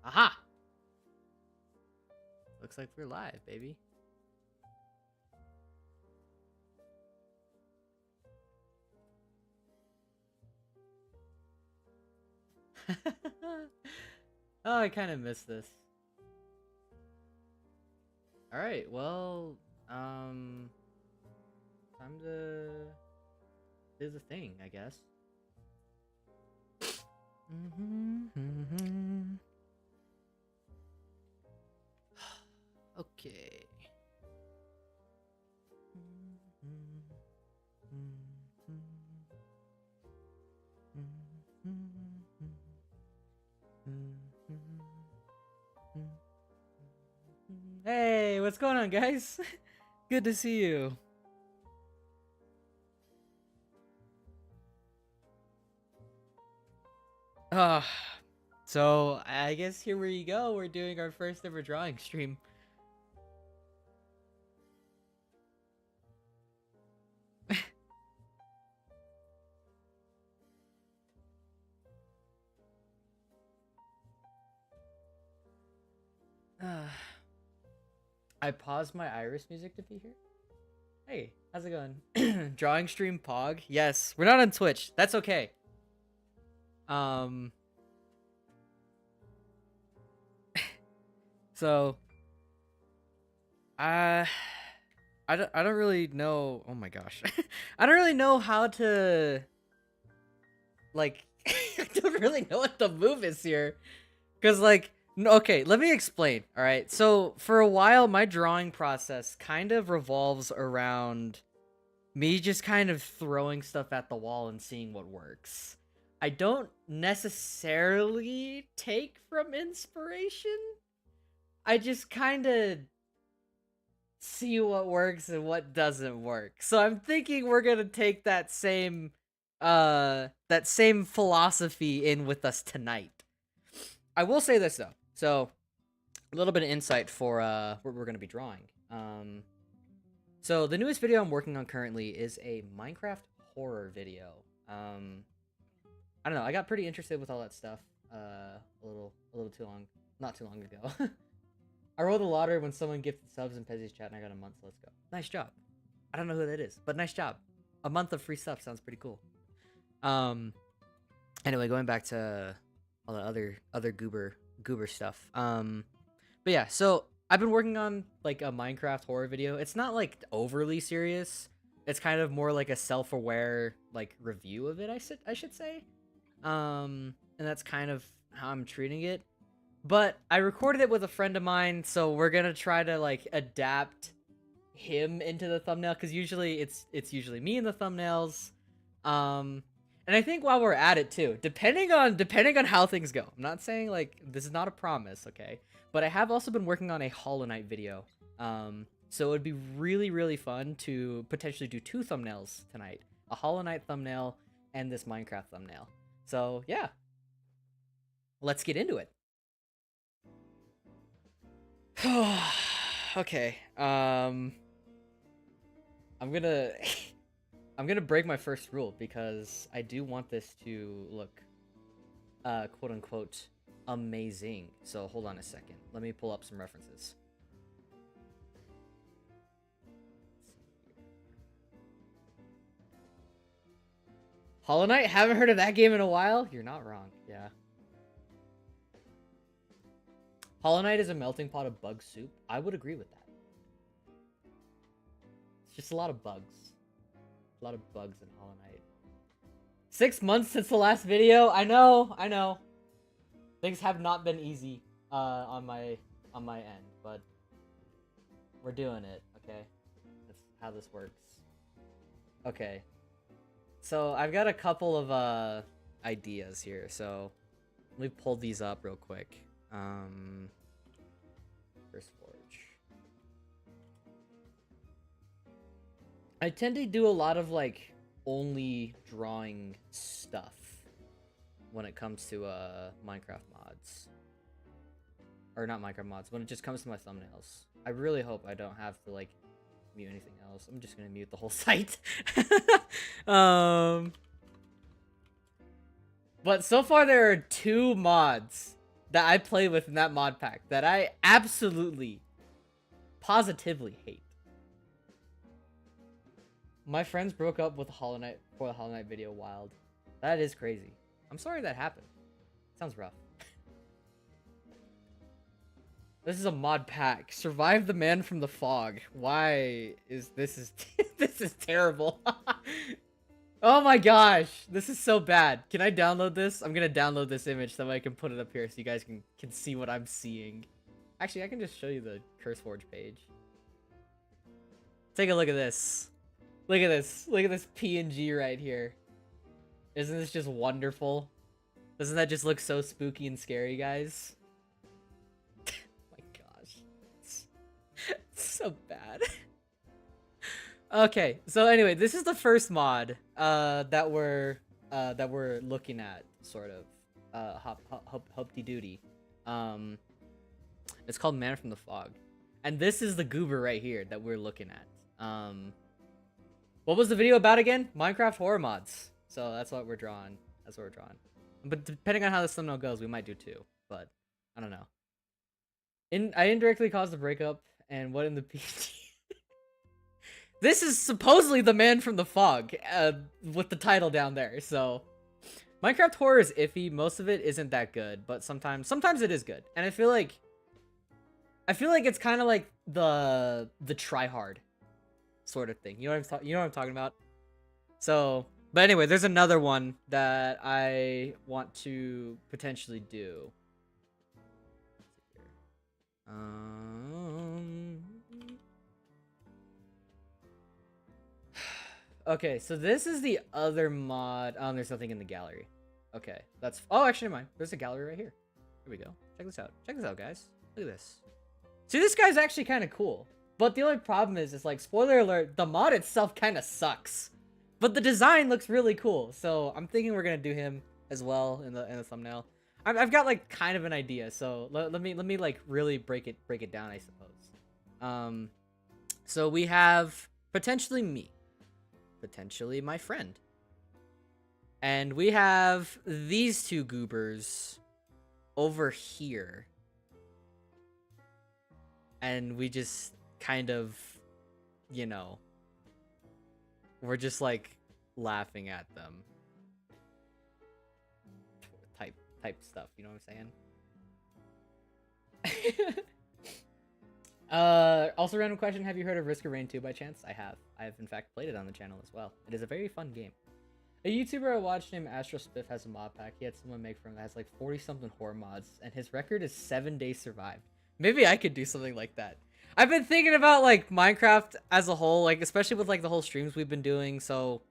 Aha! Looks like we're live, baby. Oh, I kind of missed this. Alright, well, time to do the thing, I guess. Okay. Hey, what's going on, guys? Good to see you. So I guess here we go. We're doing our first ever drawing stream. I paused my Iris music to be here. Hey, how's it going? Drawing stream Pog? Yes, we're not on Twitch. That's okay. So I don't really know. Oh my gosh. I don't really know how to like I don't really know what the move is here. Cuz like okay, let me explain. All right. So for a while my drawing process kind of revolves around me just kind of throwing stuff at the wall and seeing what works. I don't necessarily take from inspiration. I just kind of see what works and what doesn't work. So I'm thinking we're going to take that same philosophy in with us tonight. I will say this though. So a little bit of insight for what we're going to be drawing. So the newest video I'm working on currently is a Minecraft horror video. I don't know, I got pretty interested with all that stuff a little not too long ago. I rolled the lottery when someone gifted subs in Pezzy's chat and I got a month, so let's go. Nice job. I don't know who that is, but nice job. A month of free stuff sounds pretty cool. Anyway, going back to all the other goober stuff. But yeah, so I've been working on like a Minecraft horror video. It's not like overly serious. It's kind of more like a self-aware like review of it, I should say. And that's kind of how I'm treating it. But I recorded it with a friend of mine, so we're gonna try to like adapt him into the thumbnail because usually it's usually me in the thumbnails. And I think while we're at it too, depending on how things go, I'm not saying like this is not a promise, okay? But I have also been working on a Hollow Knight video. So it would be really fun to potentially do 2 thumbnails tonight, a Hollow Knight thumbnail and this Minecraft thumbnail. So yeah, let's get into it. Okay. I'm gonna I'm gonna break my first rule because I do want this to look quote unquote amazing. So hold on a second. Let me pull up some references. Hollow Knight? Haven't heard of that game in a while? You're not wrong. Yeah. Hollow Knight is a melting pot of bug soup. I would agree with that. It's just a lot of bugs. A lot of bugs in Hollow Knight. 6 months since the last video. I know. Things have not been easy on my end, but we're doing it, okay? That's how this works. Okay. So I've got a couple of ideas here. So let me pull these up real quick. First Forge. I tend to do a lot of like only drawing stuff when it comes to Minecraft mods. Or not Minecraft mods, when it just comes to my thumbnails. I really hope I don't have to like mute anything else. I'm just gonna mute the whole site. But so far there are 2 mods that I play with in that mod pack that I absolutely, positively hate. My friends broke up with Hollow Knight for the Hollow Knight video. Wild. That is crazy. I'm sorry that happened. Sounds rough. This is a mod pack. Survive the Man from the Fog. Why is this is this is terrible. Oh my gosh, this is so bad. Can I download this? I'm gonna download this image so I can put it up here so you guys can see what I'm seeing. Actually, I can just show you the CurseForge page. Take a look at this. Look at this. Look at this PNG right here. Isn't this just wonderful? Doesn't that just look so spooky and scary, guys? My gosh. It's so bad. Okay, so anyway, this is the first mod that we're looking at, sort of. Hop-de-doody. It's called Man from the Fog. And this is the goober right here that we're looking at. What was the video about again? Minecraft horror mods. So that's what we're drawing. That's what we're drawing. But depending on how this thumbnail goes, we might do two. But I don't know. I indirectly caused the breakup, and what in the PG? This is supposedly the Man from the Fog, with the title down there. So Minecraft horror is iffy. Most of it isn't that good, but sometimes it is good. And I feel like it's kind of like the try hard sort of thing. You know what I'm talking about? So, but anyway, there's another one that I want to potentially do. Okay, so this is the other mod. There's nothing in the gallery. Okay, that's... Oh, actually, never mind. There's a gallery right here. Here we go. Check this out. Check this out, guys. Look at this. See, this guy's actually kind of cool. But the only problem is like, spoiler alert, the mod itself kind of sucks. But the design looks really cool. So I'm thinking we're going to do him as well in the thumbnail. I've got like kind of an idea. So let me like really break it down, I suppose. So we have potentially me. Potentially my friend. And we have these two goobers over here. And we just kind of, you know, we're just like laughing at them. Type stuff, you know what I'm saying? Also random question, have you heard of Risk of Rain 2 by chance? I have. I have in fact played it on the channel as well. It is a very fun game. A YouTuber I watched named Astro Spiff has a mod pack. He had someone make for him that has like 40 something horror mods, and his record is 7 days survived. Maybe I could do something like that. I've been thinking about like Minecraft as a whole, like especially with like the whole streams we've been doing, so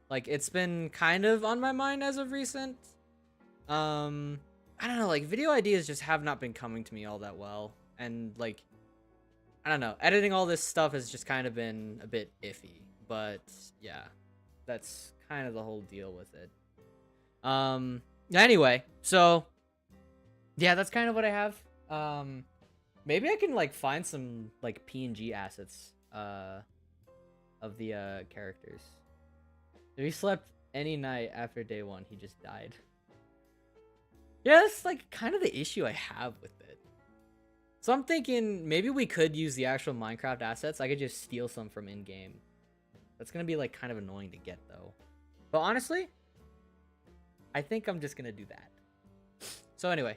like it's been kind of on my mind as of recent. I don't know, like video ideas just have not been coming to me all that well, and like I don't know, editing all this stuff has just kind of been a bit iffy, but yeah, that's kind of the whole deal with it. Anyway, so yeah, that's kind of what I have. Maybe I can like find some like PNG assets of the characters. If he slept any night after day one, he just died. Yeah, that's like kind of the issue I have with it. So I'm thinking maybe we could use the actual Minecraft assets. I could just steal some from in-game. That's gonna be like kind of annoying to get though. But honestly, I think I'm just gonna do that. So anyway,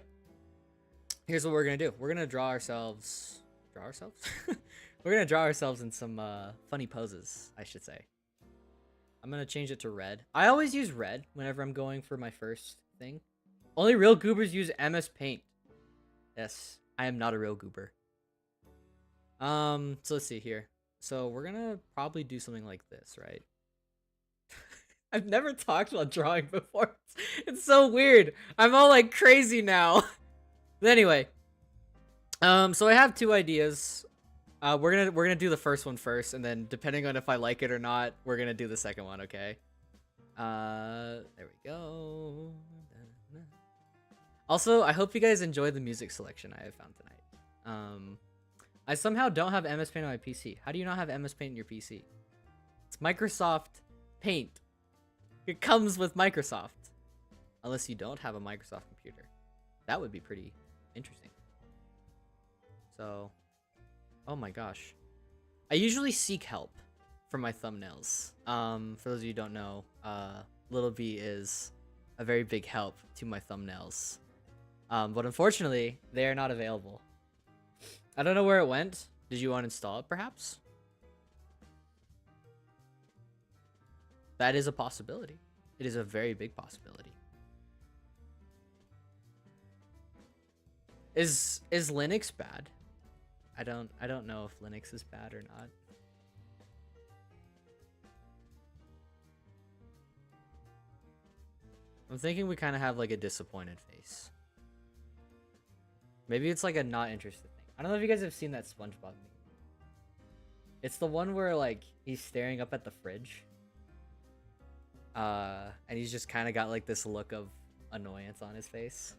here's what we're gonna do. We're gonna draw ourselves. We're gonna draw ourselves in some funny poses, I should say. I'm gonna change it to red. I always use red whenever I'm going for my first thing. Only real goobers use MS Paint. Yes, I am not a real goober. So let's see here. So we're gonna probably do something like this, right? I've never talked about drawing before. It's so weird. I'm all like crazy now. But anyway, so I have two ideas. We're gonna do the first one first, and then depending on if I like it or not, we're gonna do the second one. Okay. There we go. Also, I hope you guys enjoyed the music selection I have found tonight. I somehow don't have MS Paint on my PC. How do you not have MS Paint in your PC? It's Microsoft Paint. It comes with Microsoft. Unless you don't have a Microsoft computer. That would be pretty Interesting. So, oh my gosh. I usually seek help for my thumbnails. For those of you who don't know, Little B is a very big help to my thumbnails. But unfortunately, they are not available. I don't know where it went. Did you uninstall it, perhaps? That is a possibility. It is a very big possibility. Is Linux bad? I don't know if Linux is bad or not. I'm thinking we kind of have like a disappointed face. Maybe it's like a not interested thing. I don't know if you guys have seen that SpongeBob meme. It's the one where like he's staring up at the fridge. And he's just kind of got like this look of annoyance on his face.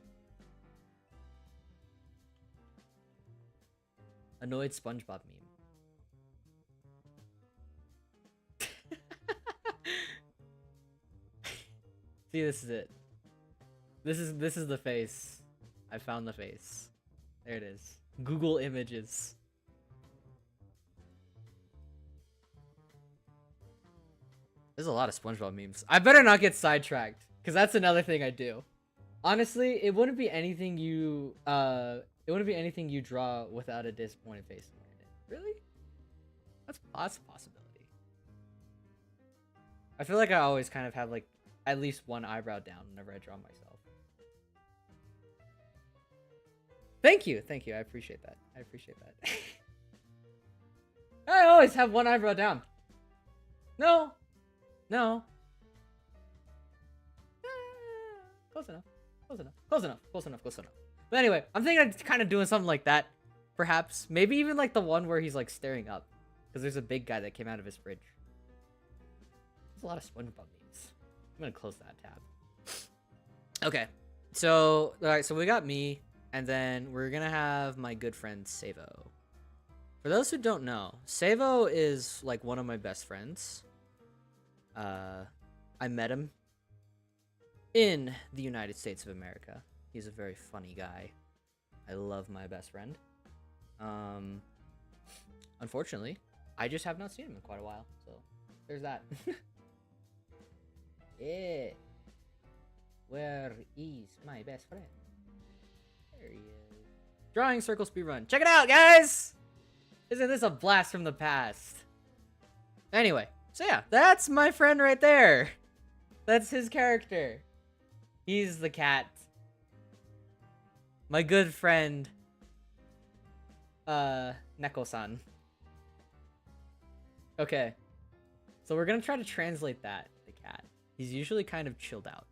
Annoyed SpongeBob meme. See, this is it. This is the face. I found the face. There it is. Google Images. There's a lot of SpongeBob memes. I better not get sidetracked, because that's another thing I do. Honestly, it wouldn't be anything you draw without a disappointed face in it. Really? That's a possibility. I feel like I always kind of have like at least one eyebrow down whenever I draw myself. Thank you. I appreciate that. I always have one eyebrow down. No. Close enough. But anyway, I'm thinking of kind of doing something like that. Perhaps. Maybe even like the one where he's like staring up. Because there's a big guy that came out of his fridge. There's a lot of SpongeBob memes. I'm going to close that tab. Okay. So, alright, so we got me. And then we're going to have my good friend Savo. For those who don't know, Savo is like one of my best friends. I met him in the United States of America. He's a very funny guy. I love my best friend. Unfortunately, I just have not seen him in quite a while. So, there's that. Yeah. Where is my best friend? There he is. Drawing circle speedrun. Check it out, guys! Isn't this a blast from the past? Anyway, so yeah, that's my friend right there. That's his character. He's the cat. My good friend, Neko-san. Okay. So we're gonna try to translate that, the cat. He's usually kind of chilled out.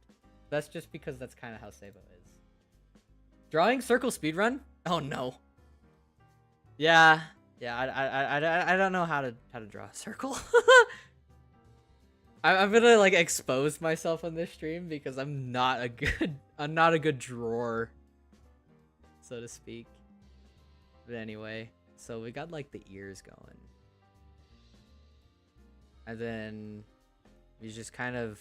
That's just because that's kind of how Savo is. Drawing circle speedrun? Oh no. Yeah, I don't know how to draw a circle. I'm gonna like expose myself on this stream because I'm not a good drawer, so to speak. But anyway, so we got like the ears going, and then he's just kind of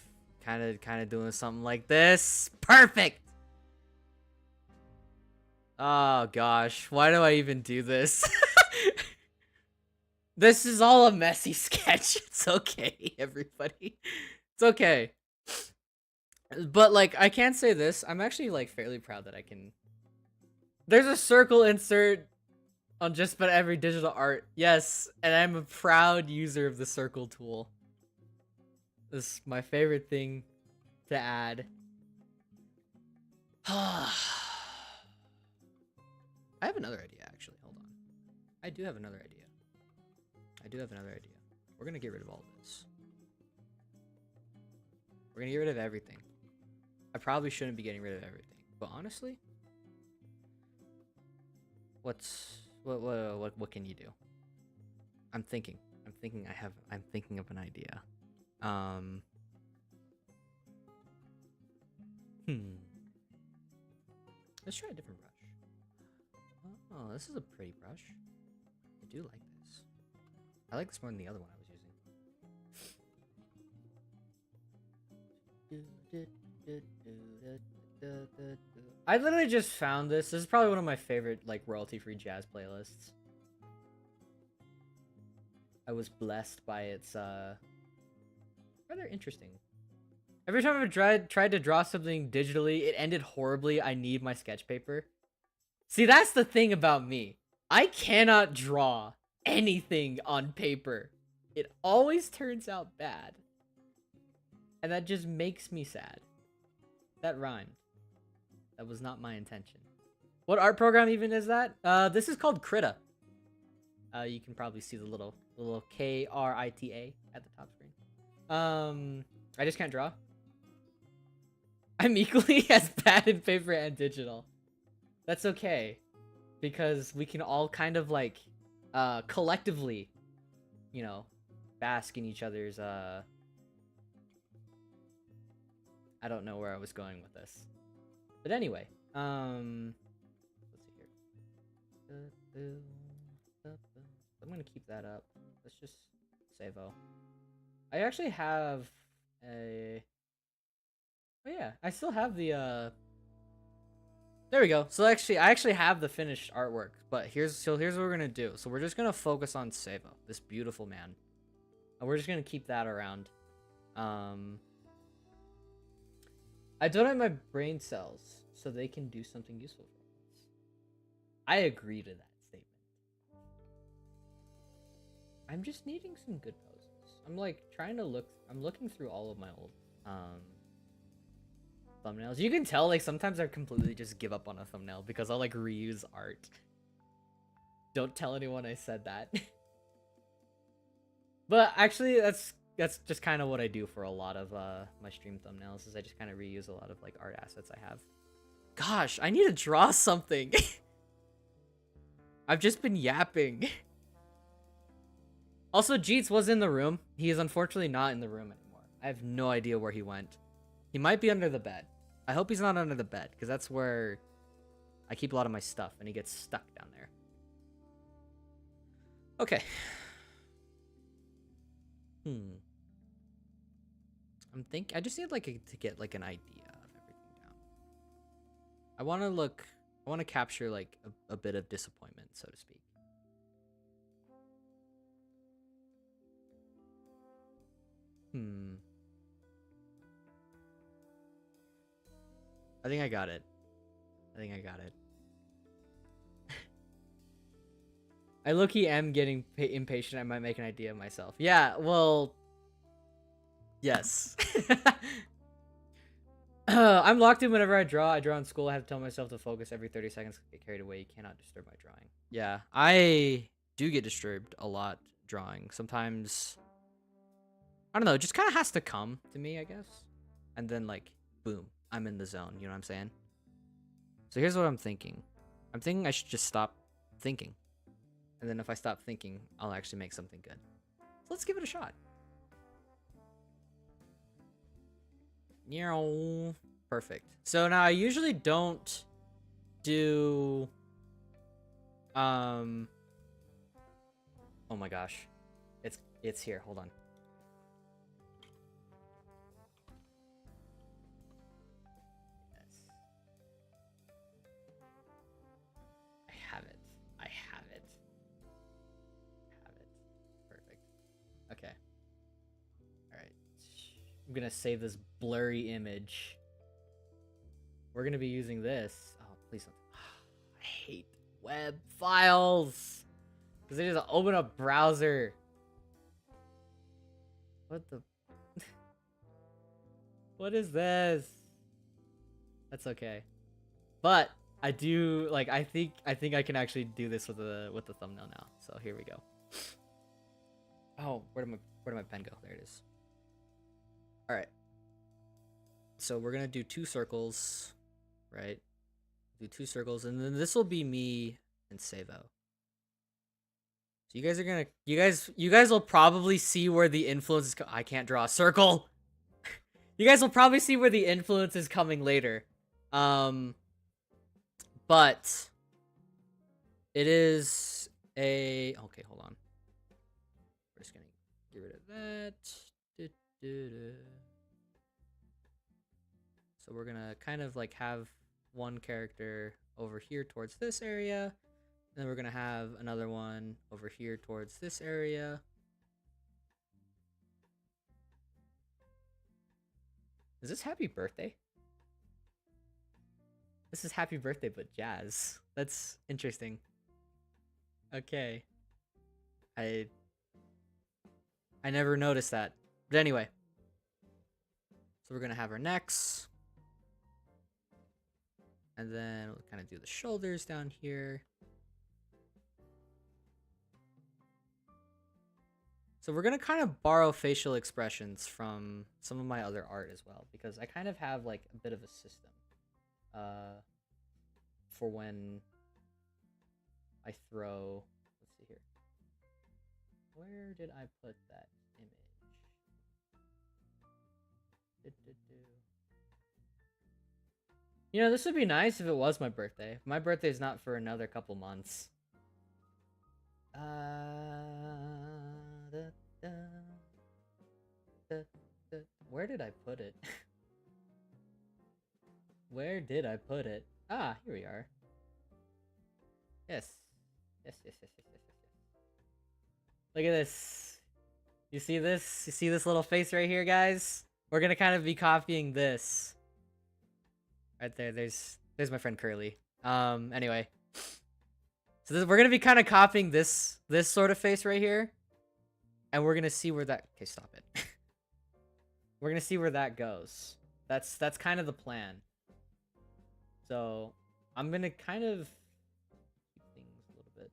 doing something like this. Perfect. Oh gosh, why do I even do this? This is all a messy sketch. It's okay, everybody. It's okay. But, like, I can't say this. I'm actually, like, fairly proud that I can... There's a circle insert on just about every digital art. Yes, and I'm a proud user of the circle tool. This is my favorite thing to add. I have another idea, actually. Hold on. I do have another idea. We're gonna get rid of all this. We're gonna get rid of everything. I probably shouldn't be getting rid of everything, but honestly, what can you do? I'm thinking of an idea. Let's try a different brush. Oh, this is a pretty brush. I do like this. I like this more than the other one I was using. I literally just found this. This is probably one of my favorite like royalty-free jazz playlists. I was blessed by its rather interesting. Every time I've tried to draw something digitally, it ended horribly. I need my sketch paper. See, that's the thing about me. I cannot draw anything on paper. It always turns out bad. And that just makes me sad. That rhymed. That was not my intention. What art program even is that? This is called Krita. You can probably see the little Krita at the top screen. I just can't draw. I'm equally as bad in paper and digital. That's okay. Because we can all kind of like collectively, you know, bask in each other's I don't know where I was going with this. But anyway, let's see here. I'm gonna keep that up. Let's just save-o. I actually have a... Oh yeah, I still have the there we go. So actually, I actually have the finished artwork, but here's what we're gonna do. So we're just gonna focus on Savo, this beautiful man. And we're just gonna keep that around. I donate my brain cells so they can do something useful for us. I agree to that statement. I'm just needing some good poses. I'm like trying to look. I'm looking through all of my old thumbnails. You can tell like sometimes I completely just give up on a thumbnail because I'll like reuse art. Don't tell anyone I said that. But actually that's just kind of what I do for a lot of my stream thumbnails is I just kind of reuse a lot of like art assets I have. Gosh, I need to draw something. I've just been yapping. Also, Jeets was in the room. He is unfortunately not in the room anymore. I have no idea where he went. He might be under the bed. I hope he's not under the bed, because that's where I keep a lot of my stuff, and he gets stuck down there. Okay. I just need like to get like an idea of everything down. I want to capture like a bit of disappointment, so to speak. I think I got it. I low-key am getting impatient. I might make an idea of myself. Yeah, well... Yes. I'm locked in whenever I draw. I draw in school. I have to tell myself to focus every 30 seconds. Get carried away. You cannot disturb my drawing. Yeah, I do get disturbed a lot drawing. Sometimes... I don't know. It just kind of has to come to me, I guess. And then, like, boom. I'm in the zone. You know what I'm saying? So here's what I'm thinking. I'm thinking I should just stop thinking. And then if I stop thinking, I'll actually make something good. So let's give it a shot. Perfect. So now I usually don't do... Oh my gosh. It's here. Hold on. Okay. Alright. I'm gonna save this blurry image. We're gonna be using this. Oh, please don't. I hate web files. Because they just open up browser. What the... What is this? That's okay. But I do like I think I can actually do this with the thumbnail now. So here we go. Oh, where did my pen go? There it is. All right. So we're gonna do 2 circles, right? Do 2 circles, and then this will be me and Savo. So you guys are gonna, you guys will probably see where the influence is. I can't draw a circle. You guys will probably see where the influence is coming later. But it is a... Okay, hold on. We're just gonna get rid of that. So we're gonna kind of like have one character over here towards this area. Then we're gonna have another one over here towards this area. Is this happy birthday? This is happy birthday, but jazz. That's interesting. Okay. I never noticed that. But anyway. So we're gonna have our necks. And then we'll kind of do the shoulders down here. So we're gonna kind of borrow facial expressions from some of my other art as well, because I kind of have like a bit of a system for when I throw. Let's see here. Where did I put that image? You know, this would be nice if it was my birthday. My birthday is not for another couple months. Da, da, da, da. Where did I put it? Where did I put it? Ah, here we are. Yes. Yes. Look at this. You see this? You see this little face right here, guys? We're gonna kind of be copying this. Right there. There's my friend Curly. Anyway. So we're gonna be kind of copying this sort of face right here. And we're gonna see where that... Okay, stop it. We're gonna see where that goes. That's kind of the plan. So I'm gonna kind of keep things a little bit.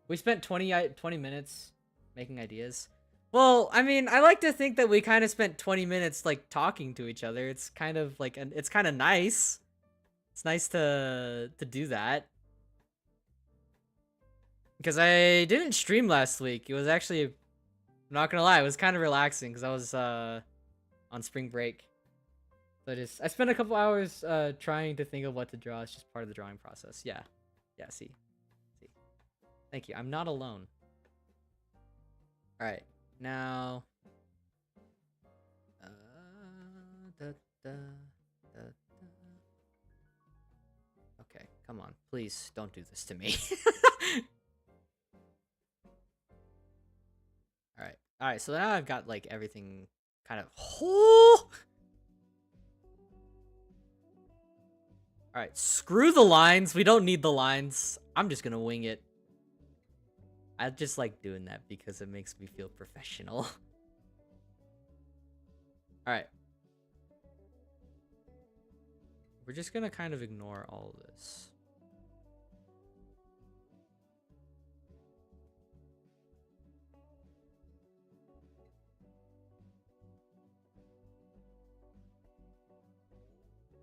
We spent 20 minutes making ideas. Well, I mean, I like to think that we kind of spent 20 minutes like talking to each other. It's kind of like it's kind of nice. It's nice to do that. Because I didn't stream last week. It was actually, I'm not gonna lie, it was kind of relaxing because I was on spring break. So I spent a couple hours trying to think of what to draw. It's just part of the drawing process. Yeah. See. Thank you. I'm not alone. All right. Now, okay, come on, please don't do this to me. All right. So now I've got like everything kind of. All right, screw the lines. We don't need the lines. I'm just gonna wing it. I just like doing that because it makes me feel professional. Alright. We're just gonna kind of ignore all of this.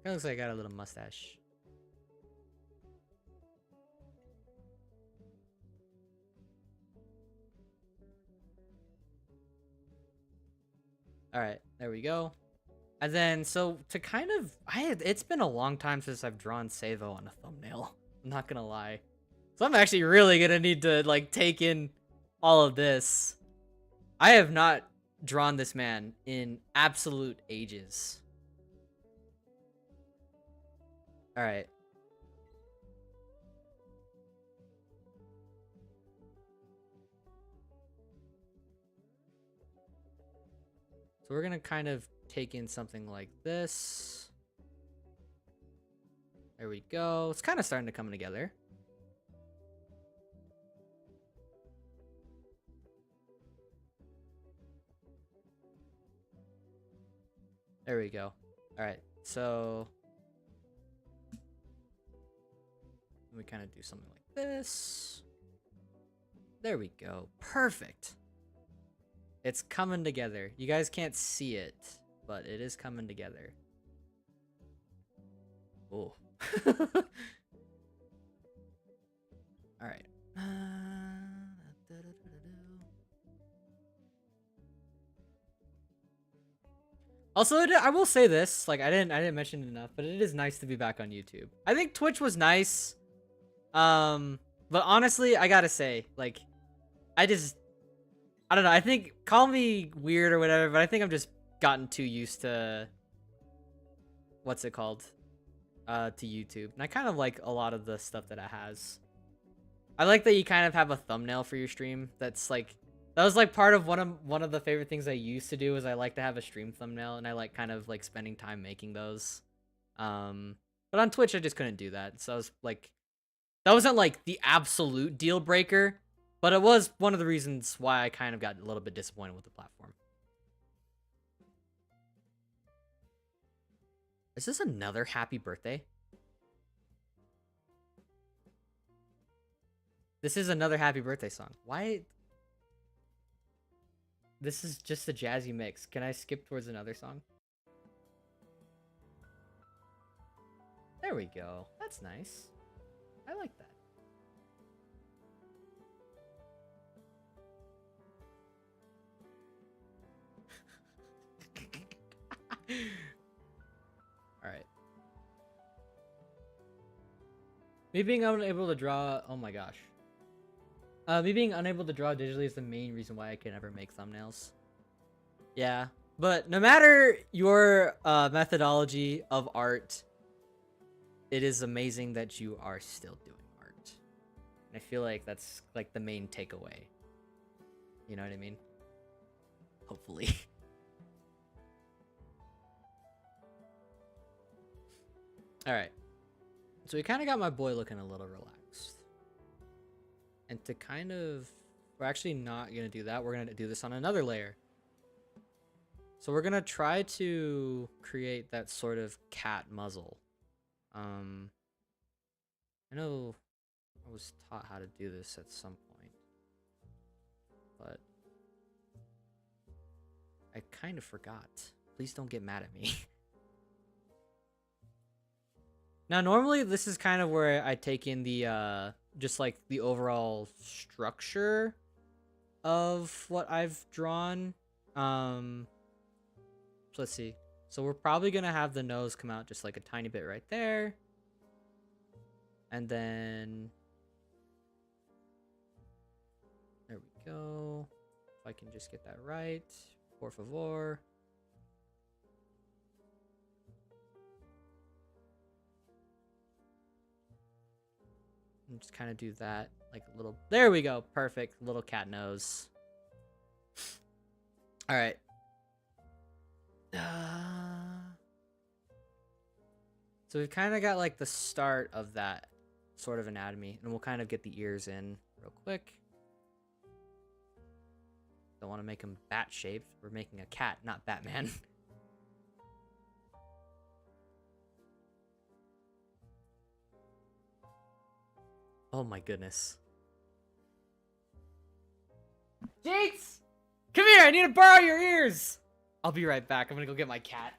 It looks like I got a little mustache. All right, there we go. And then, so to kind of, it's been a long time since I've drawn Savo on a thumbnail. I'm not gonna lie. So I'm actually really gonna need to like take in all of this. I have not drawn this man in absolute ages. All right. So we're gonna kind of take in something like this. There we go. It's kind of starting to come together. There we go. All right. So we kind of do something like this. There we go. Perfect. It's coming together. You guys can't see it, but it is coming together. Oh. All right. Also, I will say this, like I didn't mention it enough, but it is nice to be back on YouTube. I think Twitch was nice. But honestly, I gotta say, like, I don't know. I think, call me weird or whatever, but I think I'm just gotten too used to, what's it called? to YouTube, and I kind of like a lot of the stuff that it has. I like that you kind of have a thumbnail for your stream. That's like that was like part of one of the favorite things I used to do is I like to have a stream thumbnail, and I like kind of like spending time making those. But on Twitch I just couldn't do that, so I was like, that wasn't like the absolute deal breaker, but it was one of the reasons why I kind of got a little bit disappointed with the platform. Is this another happy birthday? This is another happy birthday song. Why? This is just a jazzy mix. Can I skip towards another song? There we go. That's nice. I like that. Alright. Me being unable to draw... Oh my gosh. Me being unable to draw digitally is the main reason why I can never make thumbnails. Yeah. But no matter your methodology of art, it is amazing that you are still doing art. And I feel like that's like the main takeaway. You know what I mean? Hopefully. Alright. So we kind of got my boy looking a little relaxed. And to kind of... We're actually not going to do that. We're going to do this on another layer. So we're going to try to create that sort of cat muzzle. I know I was taught how to do this at some point. But... I kind of forgot. Please don't get mad at me. Now, normally this is kind of where I take in the, just like the overall structure of what I've drawn. So let's see. So we're probably going to have the nose come out just like a tiny bit right there. And then... There we go. If I can just get that right. Por favor. And just kind of do that like a little... There we go. Perfect. Little cat nose. All right. So we've kind of got like the start of that sort of anatomy, and we'll kind of get the ears in real quick. Don't want to make them bat shaped. We're making a cat, not Batman. Oh my goodness. Jinx! Come here, I need to borrow your ears! I'll be right back. I'm gonna go get my cat.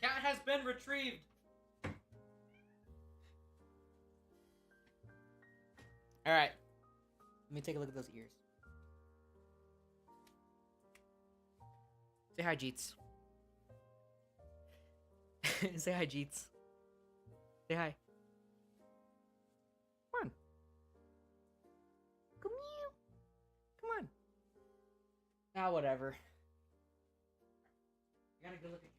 Cat has been retrieved. All right. Let me take a look at those ears. Say hi, Jeets. Say hi, Jeets. Say hi. Come on. Come here. Come on. Ah, whatever. I gotta go look at your ears.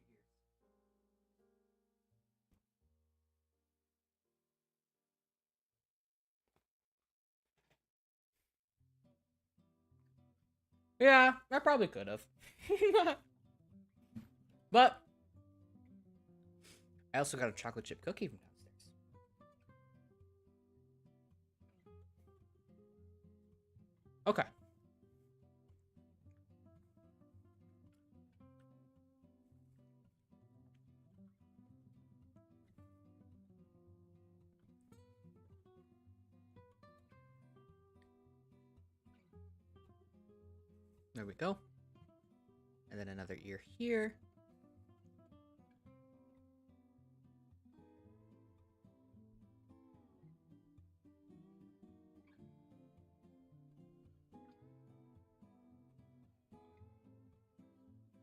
Yeah, I probably could have. But I also got a chocolate chip cookie from downstairs. Okay. There we go. And then another ear here.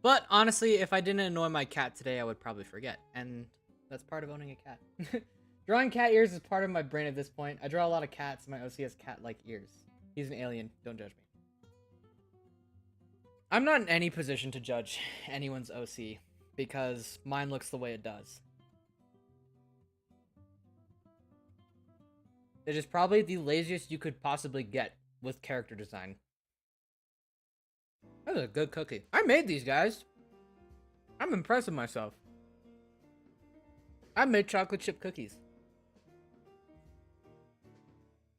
But honestly, if I didn't annoy my cat today, I would probably forget. And that's part of owning a cat. Drawing cat ears is part of my brain at this point. I draw a lot of cats, and my OC has cat-like ears. He's an alien. Don't judge me. I'm not in any position to judge anyone's OC, because mine looks the way it does. It is probably the laziest you could possibly get with character design. That's a good cookie. I made these, guys. I'm impressed with myself. I made chocolate chip cookies.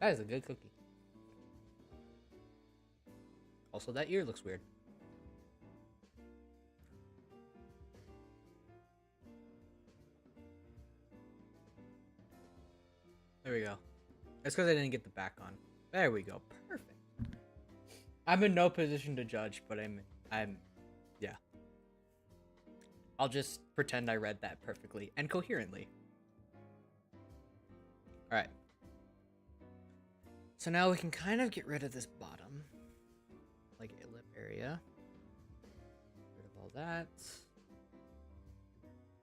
That is a good cookie. Also, that ear looks weird. There we go. That's because I didn't get the back on. There we go. Perfect. I'm in no position to judge, but yeah. I'll just pretend I read that perfectly and coherently. Alright. So now we can kind of get rid of this bottom, like a lip area. Get rid of all that.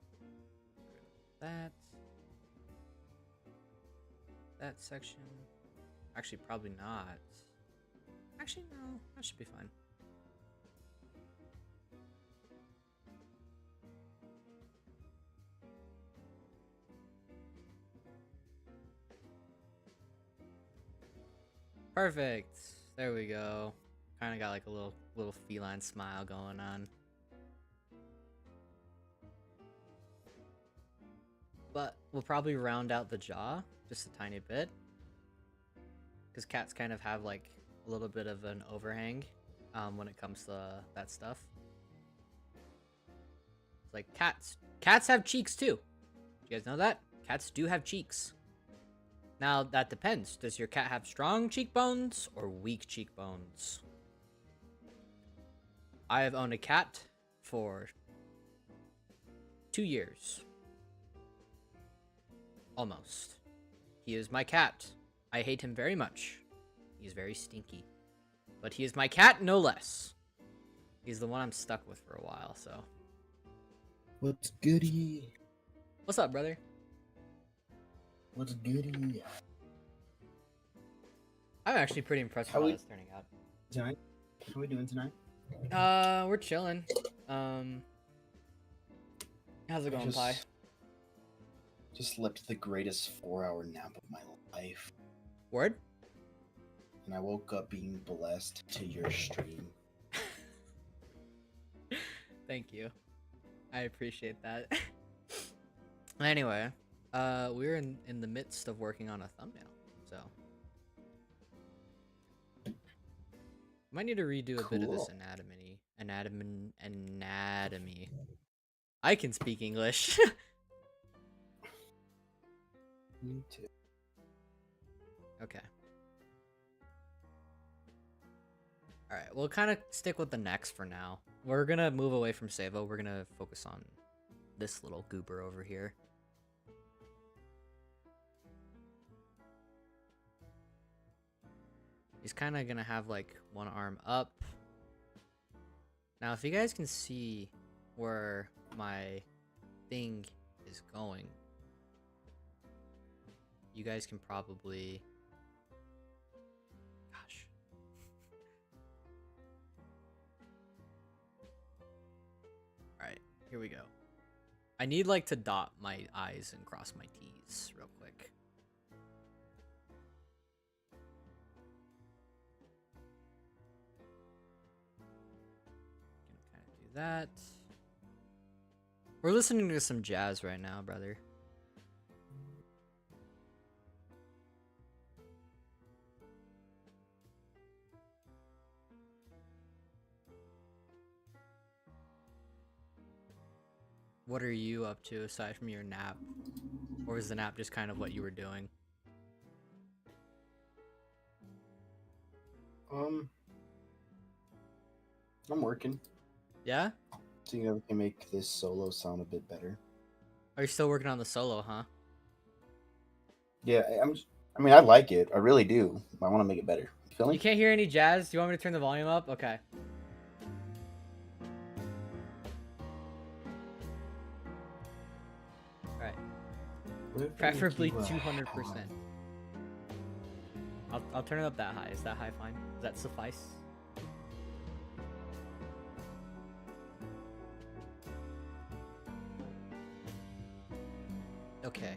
Get rid of that. That section. Actually, probably not. Actually, no. That should be fine. Perfect. There we go. Kind of got like a little feline smile going on. But we'll probably round out the jaw just a tiny bit, because cats kind of have like a little bit of an overhang when it comes to that stuff. It's like cats have cheeks too. You guys know that? Cats do have cheeks. Now, that depends. Does your cat have strong cheekbones or weak cheekbones? I have owned a cat for 2 years. Almost. He is my cat. I hate him very much. He's very stinky. But he is my cat, no less. He's the one I'm stuck with for a while, so. What's goody? What's up, brother? What's goody? I'm actually pretty impressed with how it's turning out. Tonight? How are we doing tonight? We're chilling. How's it going, Pi? Just slept the greatest 4-hour nap of my life. Word? And I woke up being blessed to your stream. Thank you. I appreciate that. Anyway, we're in the midst of working on a thumbnail, so might need to redo a bit of this anatomy. I can speak English. Me too. Okay. Alright, we'll kind of stick with the necks for now. We're gonna move away from Savo. We're gonna focus on this little goober over here. He's kind of gonna have like one arm up. Now, if you guys can see where my thing is going, you guys can probably... Gosh. Alright, here we go. I need like to dot my I's and cross my T's real quick. Gonna kind of do that. We're listening to some jazz right now, brother. what are you up to aside from your nap? Or was the nap just kind of what you were doing? Um, I'm working. Yeah? Seeing if we can make this solo sound a bit better. Are you still working on the solo, huh? Yeah, I mean, I like it. I really do. I want to make it better. You feel You me? can't hear any jazz? Do you want me to turn the volume up? Okay. Alright. Preferably 200%. I'll turn it up that high. Is that high fine? Does that suffice? Okay.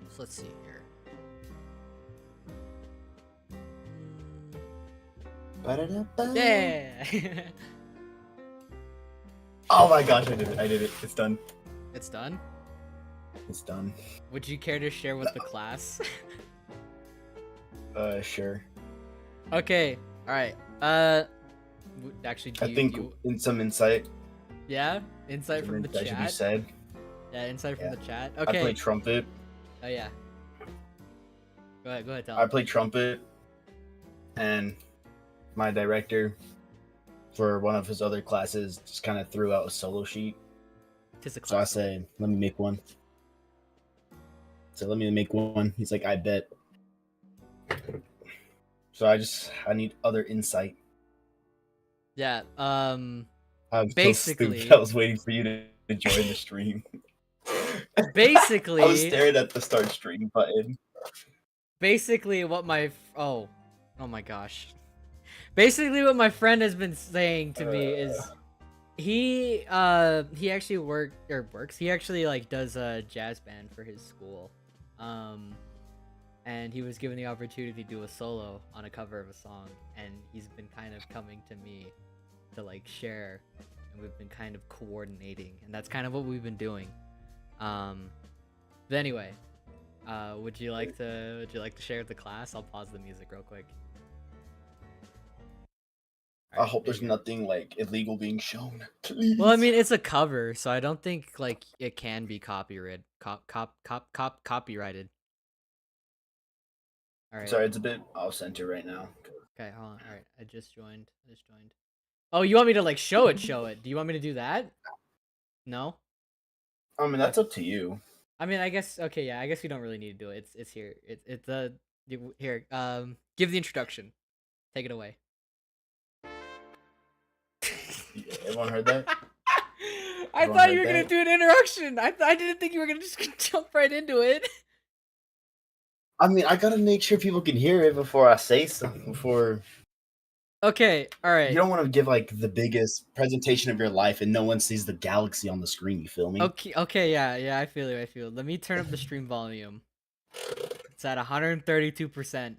So let's see here. Yeah! Oh my gosh, I did it. I did it. It's done. It's done? It's done. Would you care to share with the class? Sure. Okay. Alright. Actually, I think in some insight. Yeah? Insight from the That should be chat? said. Yeah, insight from Yeah. the chat. I Okay. play trumpet. Oh, yeah. Go ahead, tell I me. play trumpet, and my director for one of his other classes just kind of threw out a solo sheet. Tis a So I class. say, let me make one. So let me make one. He's like, I bet. So I need other insight. Yeah, I'm basically- so stupid. I was waiting for you to join the stream. basically- I was staring at the start stream button. Basically, what my... Oh my gosh. Basically, what my friend has been saying to me is... He actually works. He actually, like, does a jazz band for his school. And he was given the opportunity to do a solo on a cover of a song, and he's been kind of coming to me to, like, share, and we've been kind of coordinating, and that's kind of what we've been doing. But anyway, would you like to share with the class? I'll pause the music real quick. I hope there's nothing like illegal being shown. Please. Well, I mean, it's a cover, so I don't think like it can be copyrighted. Copyrighted. All right. Sorry, it's a bit off center right now. Okay, hold on. All right, I just joined. Oh, you want me to like show it? Show it. Do you want me to do that? No. I mean, that's up to you. I mean, I guess. Okay, yeah. I guess we don't really need to do it. It's here. It's here. Give the introduction. Take it away. Everyone heard that? I thought you were gonna do an introduction. I didn't think you were gonna just jump right into it. I mean, I gotta make sure people can hear it before I say something. Before. Okay. All right. You don't want to give like the biggest presentation of your life and no one sees the galaxy on the screen. You feel me? Okay. Okay. Yeah. I feel you. Let me turn up the stream volume. It's at 132%.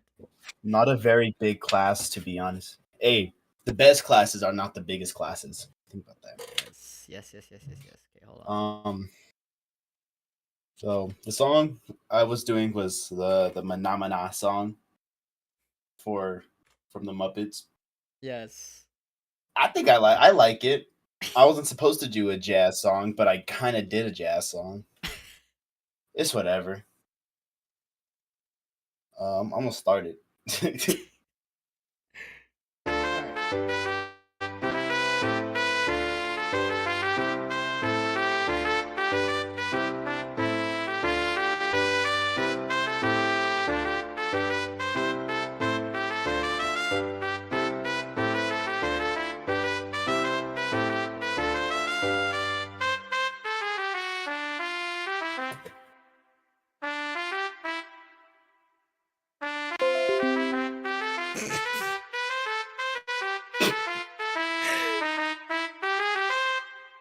Not a very big class, to be honest. Hey, the best classes are not the biggest classes. Think about that. Yes. Okay, hold on. So the song I was doing was the Manamana song from the Muppets. Yes. I think I like it. I wasn't supposed to do a jazz song, but I kind of did a jazz song. It's whatever. I'm gonna start it.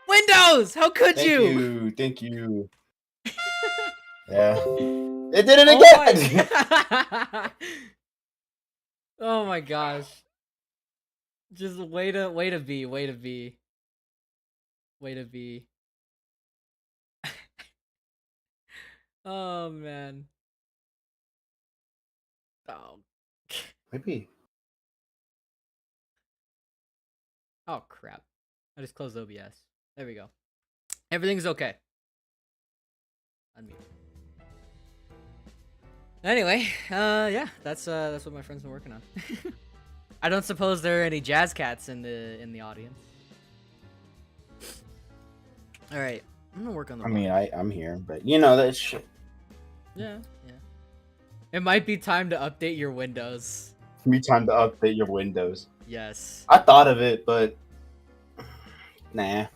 Windows! How could you? Thank you. Yeah. It did it again! Oh my gosh. Just way to be. Oh man. Oh. Maybe. Oh crap. I just closed OBS. There we go. Everything's okay. Unmute. Anyway, yeah, that's what my friend's been working on. I don't suppose there are any jazz cats in the audience. All right, I'm gonna work on the. I mean, I'm here, but you know that shit. Yeah. It might be time to update your Windows. Be time to update your Windows. Yes. I thought of it, but nah.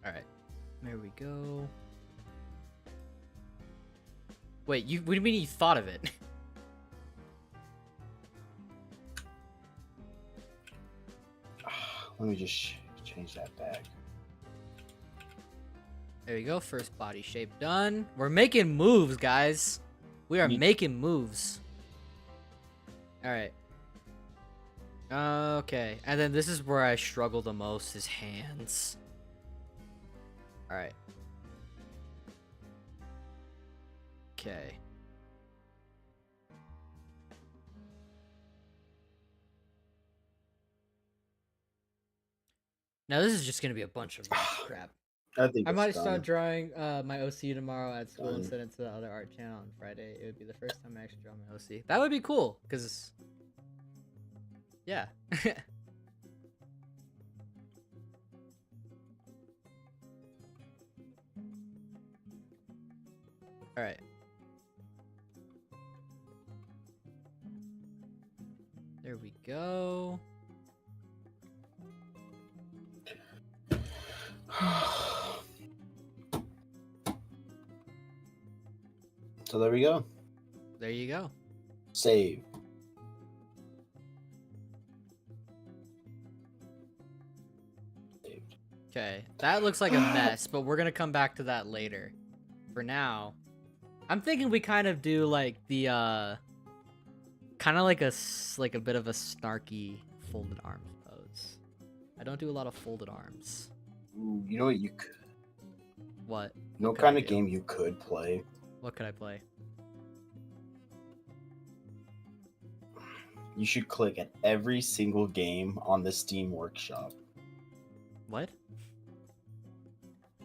All right, there we go. Wait, what do you mean you thought of it? Let me just change that back. There you go. First body shape done. We're making moves, guys. We are making moves. All right. Okay. And then this is where I struggle the most, is hands. All right. Okay. Now this is just going to be a bunch of crap. I might start drawing my OC tomorrow at school and send it to the other art channel on Friday. It would be the first time I actually draw my OC. That would be cool, because... yeah. Alright. There we go. So there we go. There you go. Save. Okay, that looks like a mess, but we're gonna come back to that later. For now, I'm thinking we kind of do like the kind of like a bit of a snarky folded arms pose. I don't do a lot of folded arms. Ooh, you know what you could? What? You know what kind of game you could play? What could I play? You should click at every single game on the Steam Workshop. What?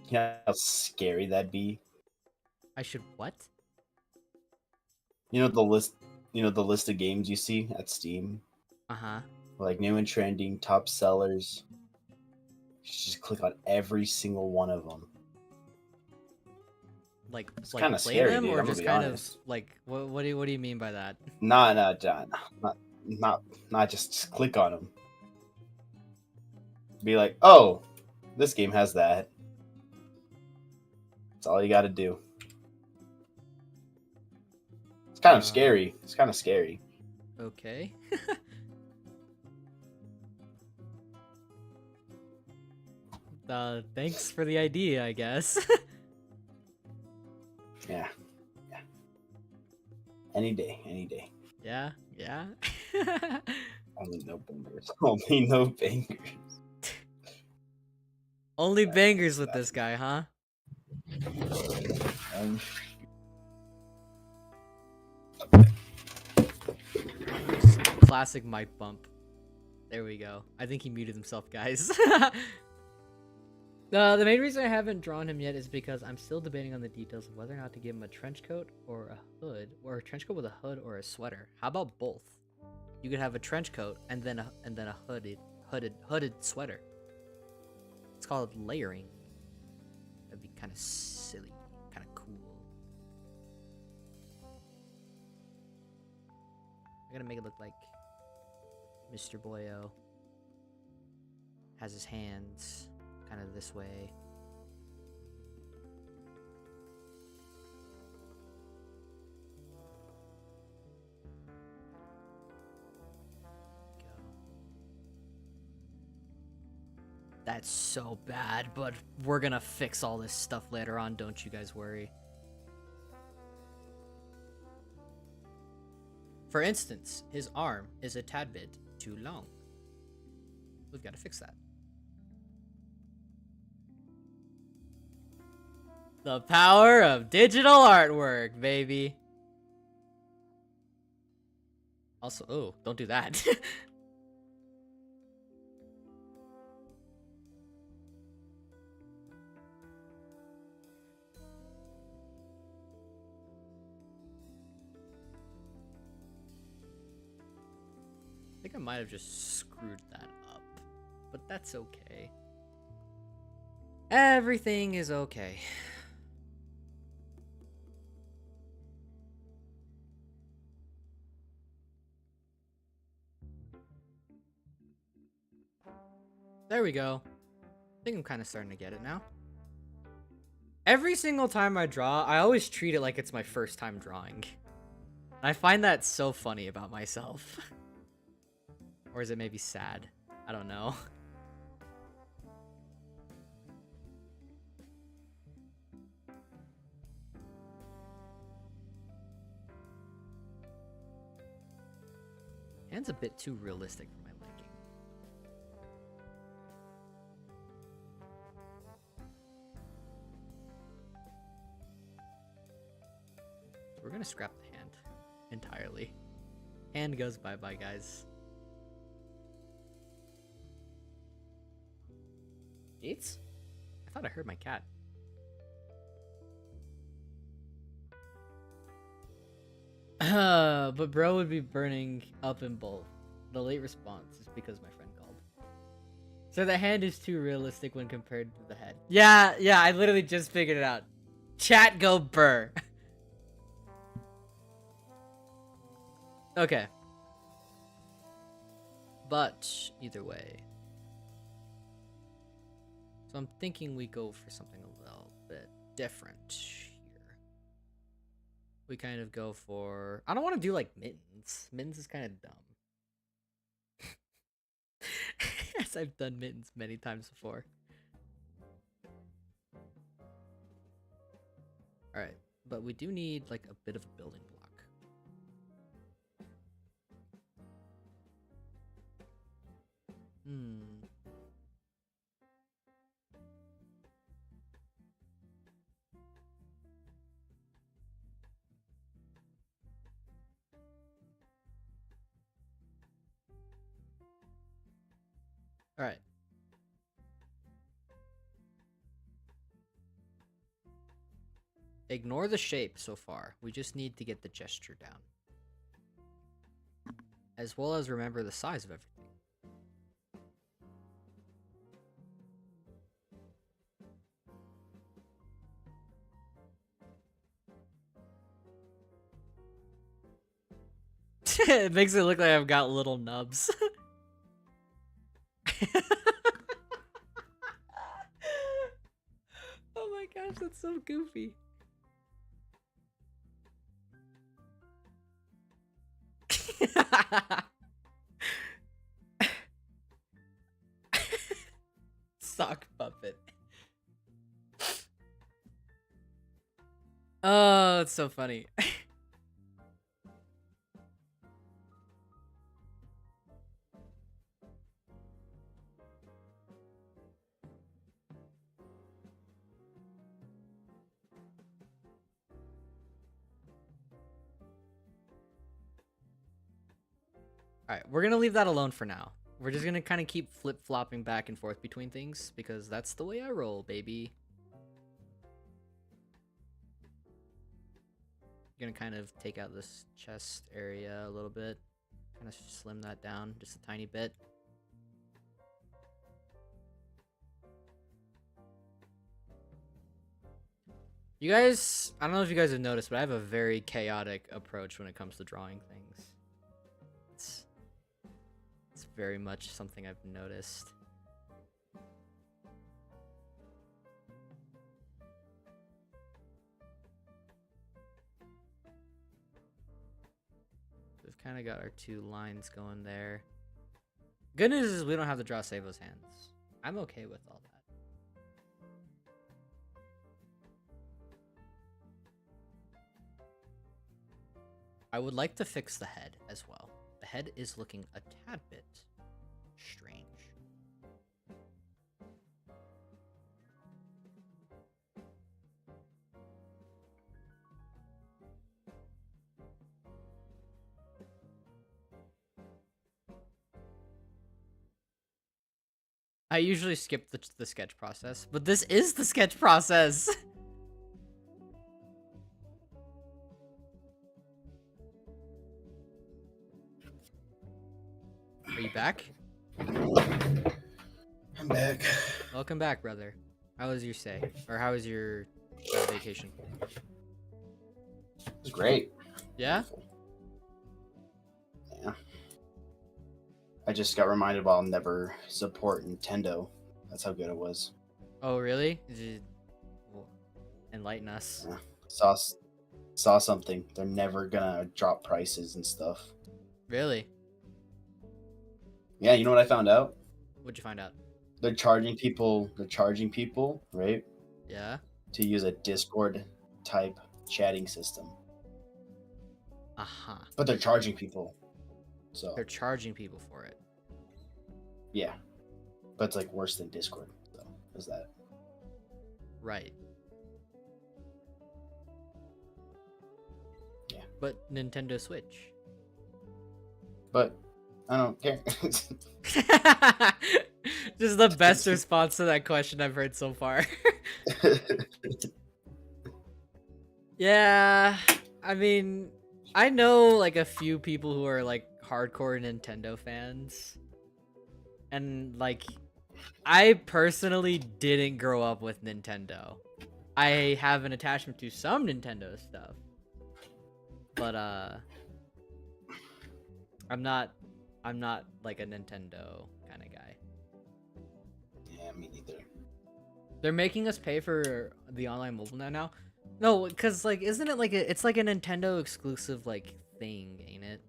You know how scary that'd be? I should what? You know the list. You know the list of games you see at Steam. Uh-huh. Like new and trending, top sellers. You should just click on every single one of them. Like It's kind of play scary, them, dude, or I'm just gonna be kind honest. of like what do you mean by that? Nah, John. Not just click on them. Be like, oh, this game has that. That's all you got to do. It's kind of scary. It's kind of scary. Okay. Thanks for the idea, I guess. Yeah. Any day. Yeah. Only no bangers. Only no bangers. Only bangers with this guy, huh? Classic mic bump. There we go. I think he muted himself, guys. The main reason I haven't drawn him yet is because I'm still debating on the details of whether or not to give him a trench coat or a hood, or a trench coat with a hood or a sweater. How about both? You could have a trench coat and then a hooded sweater. It's called layering. That'd be kind of silly, kind of cool. I gotta make it look like Mr. Boyo has his hands kind of this way. Go. That's so bad, but we're gonna fix all this stuff later on, don't you guys worry. For instance, his arm is a tad bit too long. We've got to fix that. The power of digital artwork, baby. Also, oh, don't do that. think I might have just screwed that up, but that's okay. Everything is okay. There we go. I think I'm kind of starting to get it now. Every single time I draw, I always treat it like it's my first time drawing. And I find that so funny about myself. Or is it maybe sad? I don't know. Hand's a bit too realistic for my liking. We're gonna scrap the hand entirely. Hand goes bye-bye, guys. Gates? I thought I heard my cat. But bro would be burning up in both. The late response is because my friend called. So the hand is too realistic when compared to the head. Yeah, I literally just figured it out. Chat go burr. Okay. But either way. So I'm thinking we go for something a little bit different here. We kind of go for... I don't want to do like mittens. Mittens is kind of dumb. As I've done mittens many times before. Alright, but we do need like a bit of a building block. Alright. Ignore the shape so far. We just need to get the gesture down. As well as remember the size of everything. It makes it look like I've got little nubs. Oh my gosh, that's so goofy. Sock puppet. Oh, it's so funny. Alright, we're gonna leave that alone for now. We're just gonna kind of keep flip-flopping back and forth between things, because that's the way I roll, baby. Gonna kind of take out this chest area a little bit. Kind of slim that down just a tiny bit. You guys, I don't know if you guys have noticed, but I have a very chaotic approach when it comes to drawing things. It's very much something I've noticed. We've kind of got our two lines going there. Good news is we don't have to draw Savo's hands. I'm okay with all that. I would like to fix the head as well. The head is looking a tad bit strange. I usually skip the sketch process, but this is the sketch process. you back? I'm back. Welcome back, brother. How was your stay? Or how was your vacation? It was great. Yeah? Yeah. I just got reminded I'll never support Nintendo. That's how good it was. Oh, really? Did you well, enlighten us? Yeah. Saw something. They're never gonna drop prices and stuff. Really? Yeah, you know what I found out? What'd you find out? They're charging people, right? Yeah? To use a Discord type chatting system. Uh-huh. But they're charging people. So They're charging people for it. yeah. But it's like worse than Discord. So is that. Right. Yeah. But Nintendo Switch. But I don't care. This is the best response to that question I've heard so far. Yeah, I mean, I know like a few people who are like hardcore Nintendo fans. And like I personally didn't grow up with Nintendo. I have an attachment to some Nintendo stuff. But I'm not like a Nintendo kind of guy. Yeah, me neither. They're making us pay for the online mobile now. No, because like, isn't it like it's like a Nintendo exclusive like thing, ain't it?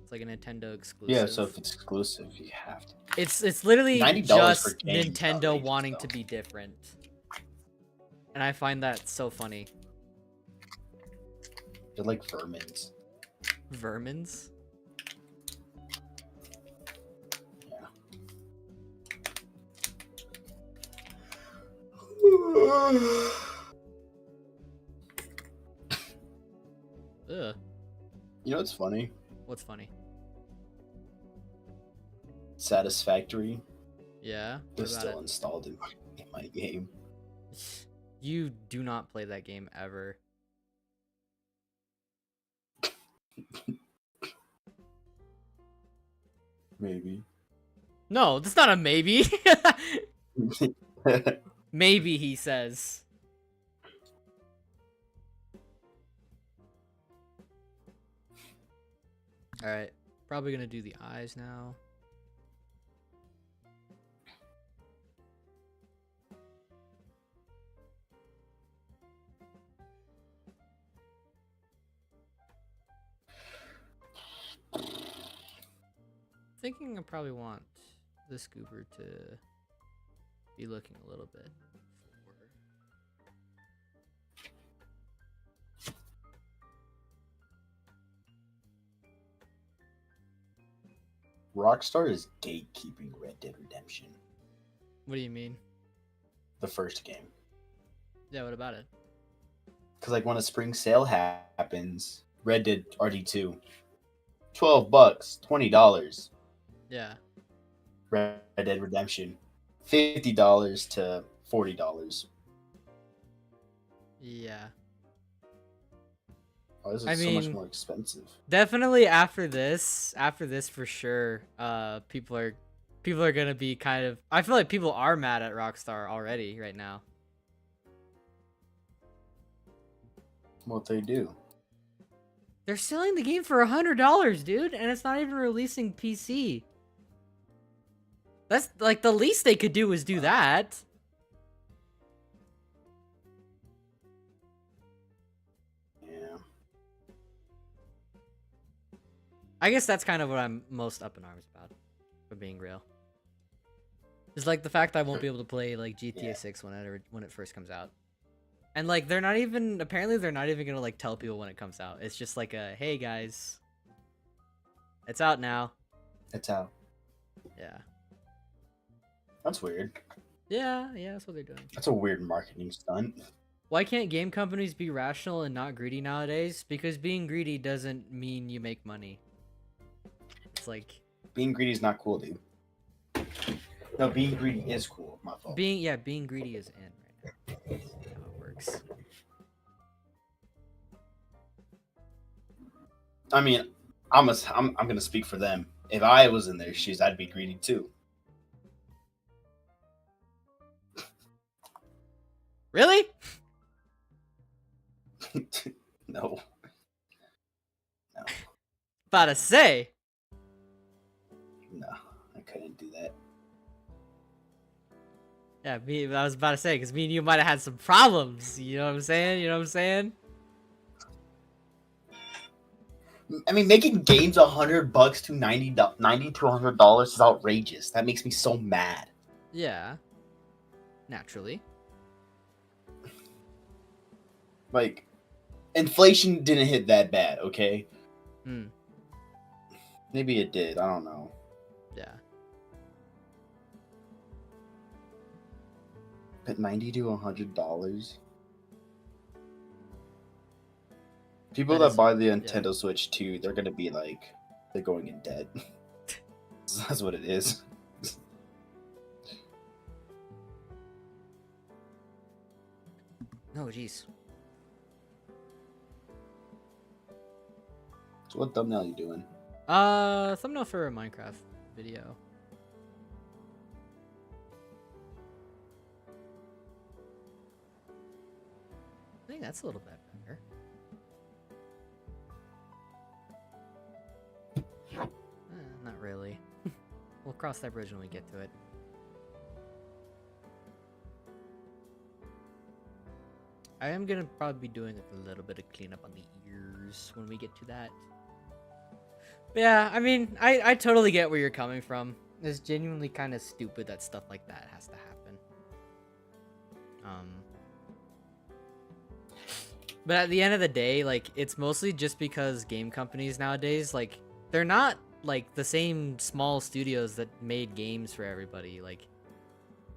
It's like a Nintendo exclusive. Yeah, so if it's exclusive, you have to. It's literally $90 just for games, Nintendo outrageous, wanting though. to be different, and I find that so funny. They're like vermins. Vermins. Yeah. Ugh. You know what's funny? What's funny? Satisfactory Yeah. What is about still it? installed in my game. You do not play that game ever. Maybe. No, that's not a maybe. Maybe, he says. Alright. Probably gonna do the eyes now. Thinking I probably want this goober to be looking a little bit forward. Rockstar is gatekeeping Red Dead Redemption, What do you mean? the first game. Yeah, what about it? Because like when a spring sale happens, Red Dead RD2, $12, $20. Yeah. Red Dead Redemption, $50 to $40. Yeah. Why is it I so much mean, more expensive? Definitely after this for sure, people are gonna be kind of. I feel like people are mad at Rockstar already right now. What they do? They're selling the game for $100, dude, and it's not even releasing PC. That's like the least they could do is do that. Yeah. I guess that's kind of what I'm most up in arms about, for being real. It's like the fact that I won't be able to play like GTA 6 when it first comes out. And like they're not even gonna like tell people when it comes out. It's just like a hey guys, it's out now. It's out. Yeah. That's weird. Yeah, that's what they're doing. That's a weird marketing stunt. Why can't game companies be rational and not greedy nowadays? Because being greedy doesn't mean you make money. It's like Being greedy is not cool, dude. No, being greedy is cool. My fault. being greedy is in right now. That's how it works. I mean, I'm gonna speak for them. if I was in their shoes, I'd be greedy too. Really? No. No. About to say. No. I couldn't do that. Yeah, I was about to say, because me and you might have had some problems. You know what I'm saying? You know what I'm saying? I mean, making games $100 to $90 to $100 is outrageous. That makes me so mad. Yeah. Naturally. Like, inflation didn't hit that bad, okay? Hmm. Maybe it did. I don't know. Yeah. But $90 to $100. People that buy the Nintendo Switch 2, they're gonna be like, they're going in debt. That's what it is. No, jeez. So what thumbnail you doing? Thumbnail for a Minecraft video. I think that's a little bit better. Not really. We'll cross that bridge when we get to it. I am gonna probably be doing a little bit of cleanup on the ears when we get to that. But yeah, I mean, I totally get where you're coming from. It's genuinely kind of stupid that stuff like that has to happen. But at the end of the day, like, it's mostly just because game companies nowadays, like, they're not like the same small studios that made games for everybody. Like,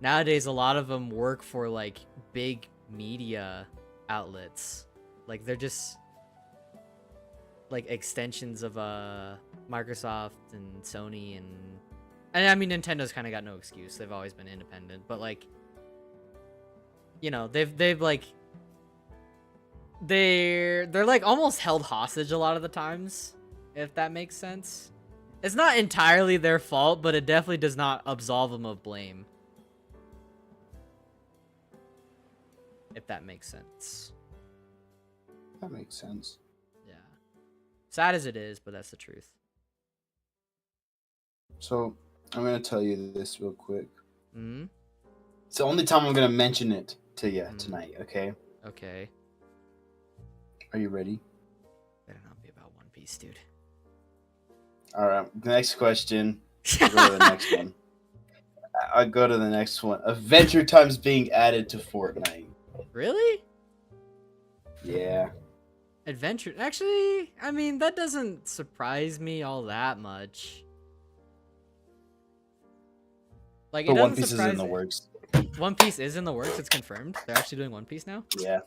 nowadays a lot of them work for like big media outlets. Like, they're just like extensions of Microsoft and Sony, and I mean, Nintendo's kind of got no excuse. They've always been independent, but like, you know, they've like they're like almost held hostage a lot of the times, if that makes sense. It's not entirely their fault, but it definitely does not absolve them of blame, if that makes sense. That makes sense. Yeah. Sad as it is, but that's the truth. So, I'm going to tell you this real quick. Hmm? It's the only time I'm going to mention it to you tonight, okay? Okay. Are you ready? Better not be about One Piece, dude. Alright, the next question. I'll go to the next one. I'll go to the next one. Adventure Time's being added to Fortnite. Really? Yeah. Adventure? Actually, I mean, that doesn't surprise me all that much. Like, But it One doesn't Piece is surprise in the works. One Piece is in the works. It's confirmed. They're actually doing One Piece now. Yeah.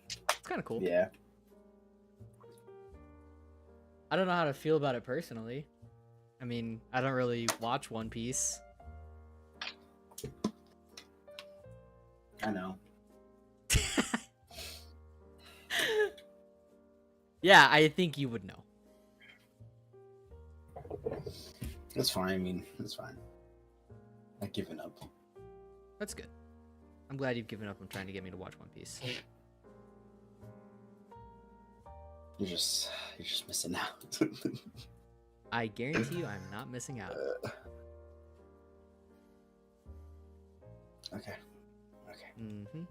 It's kind of cool. Yeah. I don't know how to feel about it personally. I mean, I don't really watch One Piece. I know. Yeah, I think you would know. That's fine. I mean, that's fine. I've given up. That's good. I'm glad you've given up on trying to get me to watch One Piece. You're just missing out. I guarantee you I'm not missing out. Okay. Mm-hmm.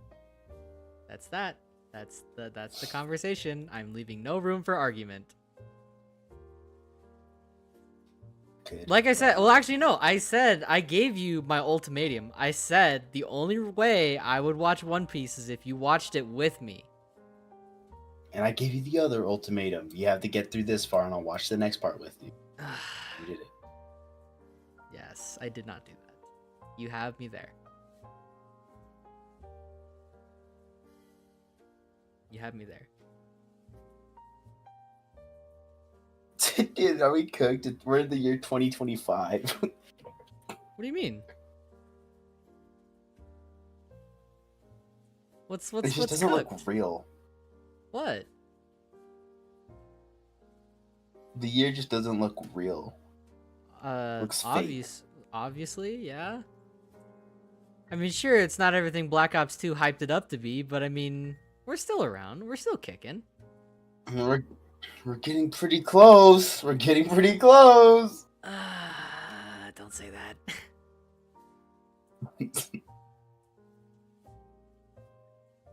That's that. That's the conversation. I'm leaving no room for argument. Good. Like I said, well, actually, no. I gave you my ultimatum. I said the only way I would watch One Piece is if you watched it with me. And I gave you the other ultimatum. You have to get through this far, and I'll watch the next part with you. You did it. Yes, I did not do that. You have me there. You have me there. Dude, are we cooked? We're in the year 2025. What do you mean? What's It just what's doesn't cooked? look real. What? The year just doesn't look real. Looks fake. Obviously, yeah. I mean, sure, it's not everything Black Ops 2 hyped it up to be, but I mean, we're still around. We're still kicking. We're getting pretty close. We're getting pretty close. Don't say that.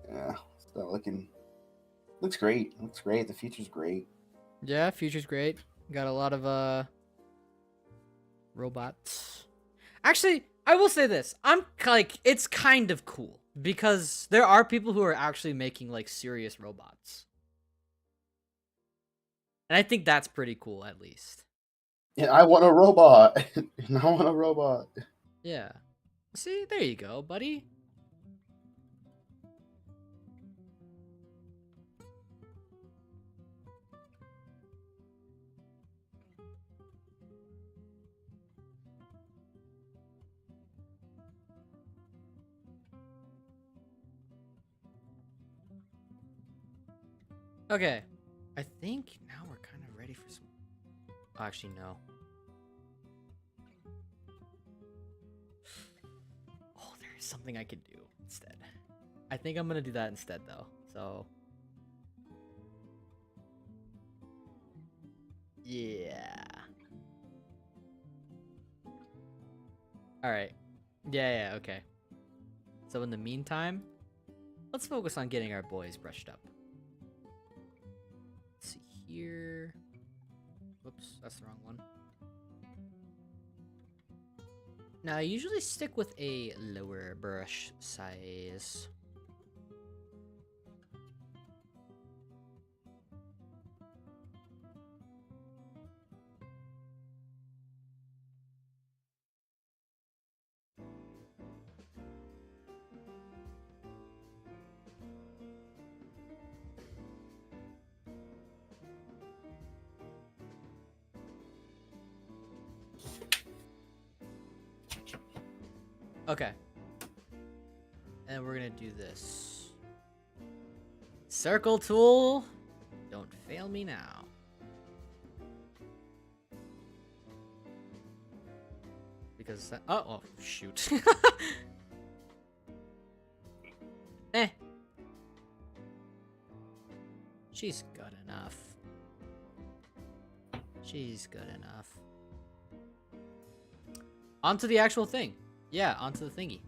Yeah, so looks great. Looks great. The future's great. Yeah, future's great. Got a lot of robots. Actually, I will say this. I'm like, it's kind of cool because there are people who are actually making like serious robots. And I think that's pretty cool at least. And I want a robot. And I want a robot. Yeah. See, there you go, buddy. Okay. I think now we're kind of ready for some... Oh, actually, no. Oh, there's something I could do instead. I think I'm going to do that instead, though. So... Yeah. Alright. Yeah, okay. So in the meantime, let's focus on getting our boys brushed up. Let's see here. Whoops, that's the wrong one. Now, I usually stick with a lower brush size. Okay. And we're gonna do this. Circle tool. Don't fail me now. Because that, oh shoot. Eh. She's good enough. She's good enough. Onto the actual thing. Yeah, onto the thingy.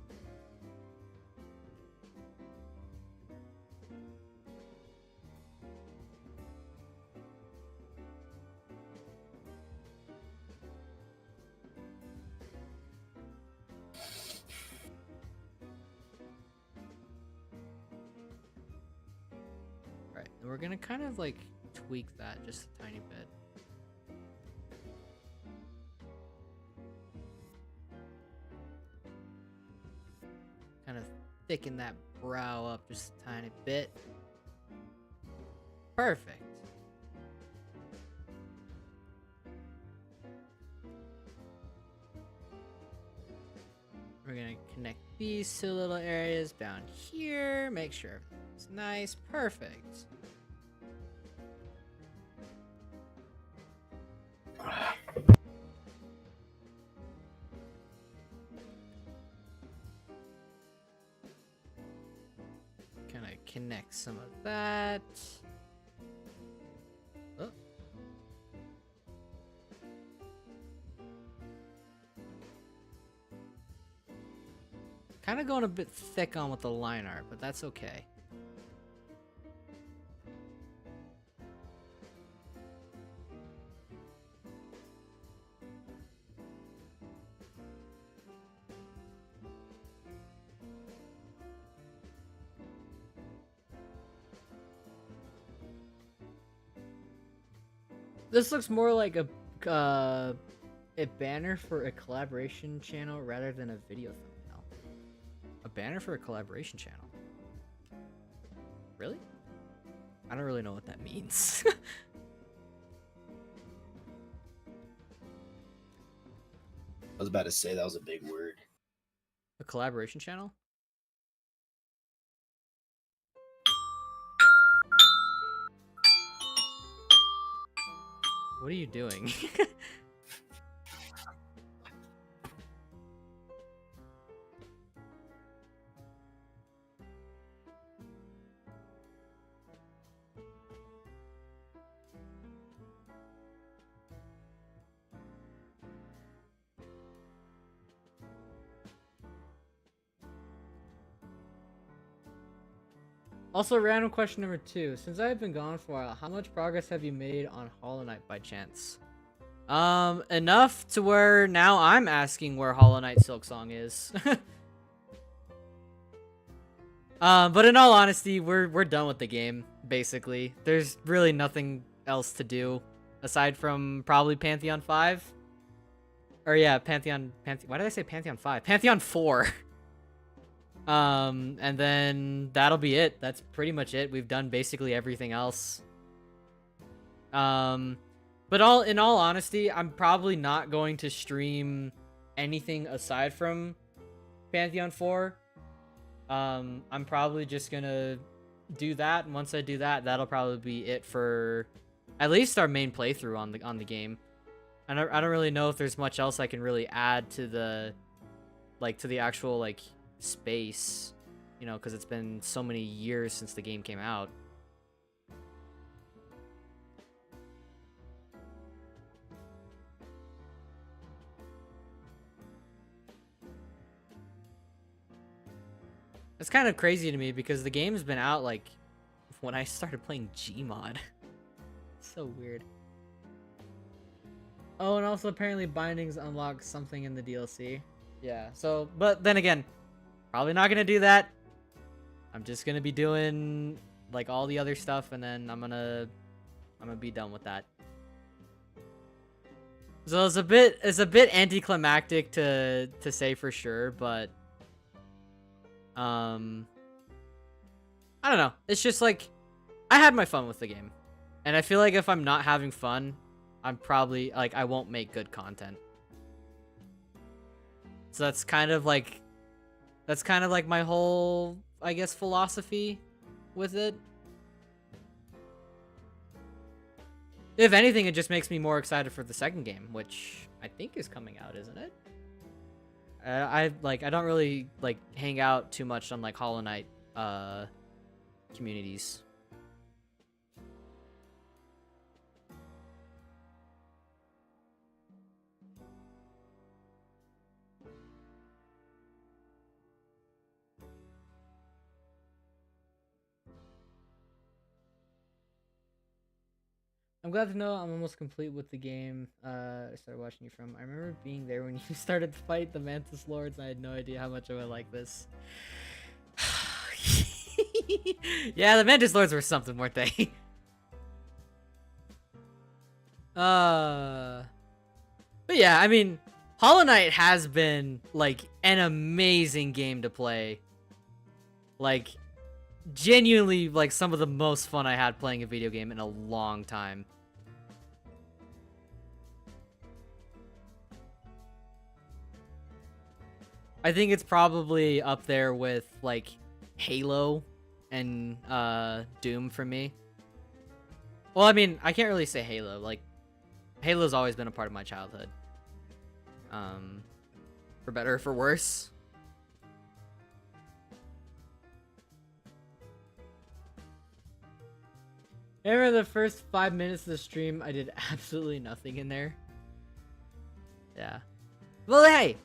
Alright, and we're gonna kind of like tweak that just a tiny bit. Kind of thicken that brow up just a tiny bit. Perfect. We're gonna connect these two little areas down here. Make sure it's nice. Perfect. Kind of connect some of that. Oh. Kind of going a bit thick on with the line art, but that's okay. This looks more like a banner for a collaboration channel rather than a video thumbnail. A banner for a collaboration channel. Really? I don't really know what that means. I was about to say that was a big word. A collaboration channel? What are you doing? Also, random question number 2. Since I've been gone for a while, how much progress have you made on Hollow Knight by chance? Enough to where now I'm asking where Hollow Knight Silksong is. But in all honesty, we're done with the game, basically. There's really nothing else to do aside from probably Pantheon 5. Or yeah, Pantheon why did I say Pantheon 5? Pantheon 4. And then that'll be it. That's pretty much it. We've done basically everything else. But in all honesty, I'm probably not going to stream anything aside from Pantheon 4. I'm probably just gonna do that, and once I do that, that'll probably be it for at least our main playthrough on the game. I don't really know if there's much else I can really add to the actual like space, you know, because it's been so many years since the game came out. It's kind of crazy to me because the game's been out like when I started playing Gmod. So weird. Oh, and also apparently bindings unlock something in the DLC. Yeah, so, but then again, probably not gonna do that. I'm just gonna be doing like all the other stuff, and then I'm gonna be done with that. So it's a bit anticlimactic to say for sure, but I don't know. It's just like I had my fun with the game, and I feel like if I'm not having fun, I'm probably like I won't make good content. So that's kind of like my whole, I guess, philosophy with it. If anything, it just makes me more excited for the second game, which I think is coming out, isn't it? I don't really like hang out too much on like Hollow Knight communities. I'm glad to know I'm almost complete with the game. I started watching you from. I remember being there when you started to fight the Mantis Lords. I had no idea how much I would like this. Yeah, the Mantis Lords were something, weren't they? But yeah, I mean, Hollow Knight has been like an amazing game to play. Like, genuinely, like some of the most fun I had playing a video game in a long time. I think it's probably up there with like Halo and Doom for me. Well, I mean, I can't really say Halo. Like, Halo's always been a part of my childhood. For better or for worse. I remember the first 5 minutes of the stream, I did absolutely nothing in there. Yeah. Well, hey!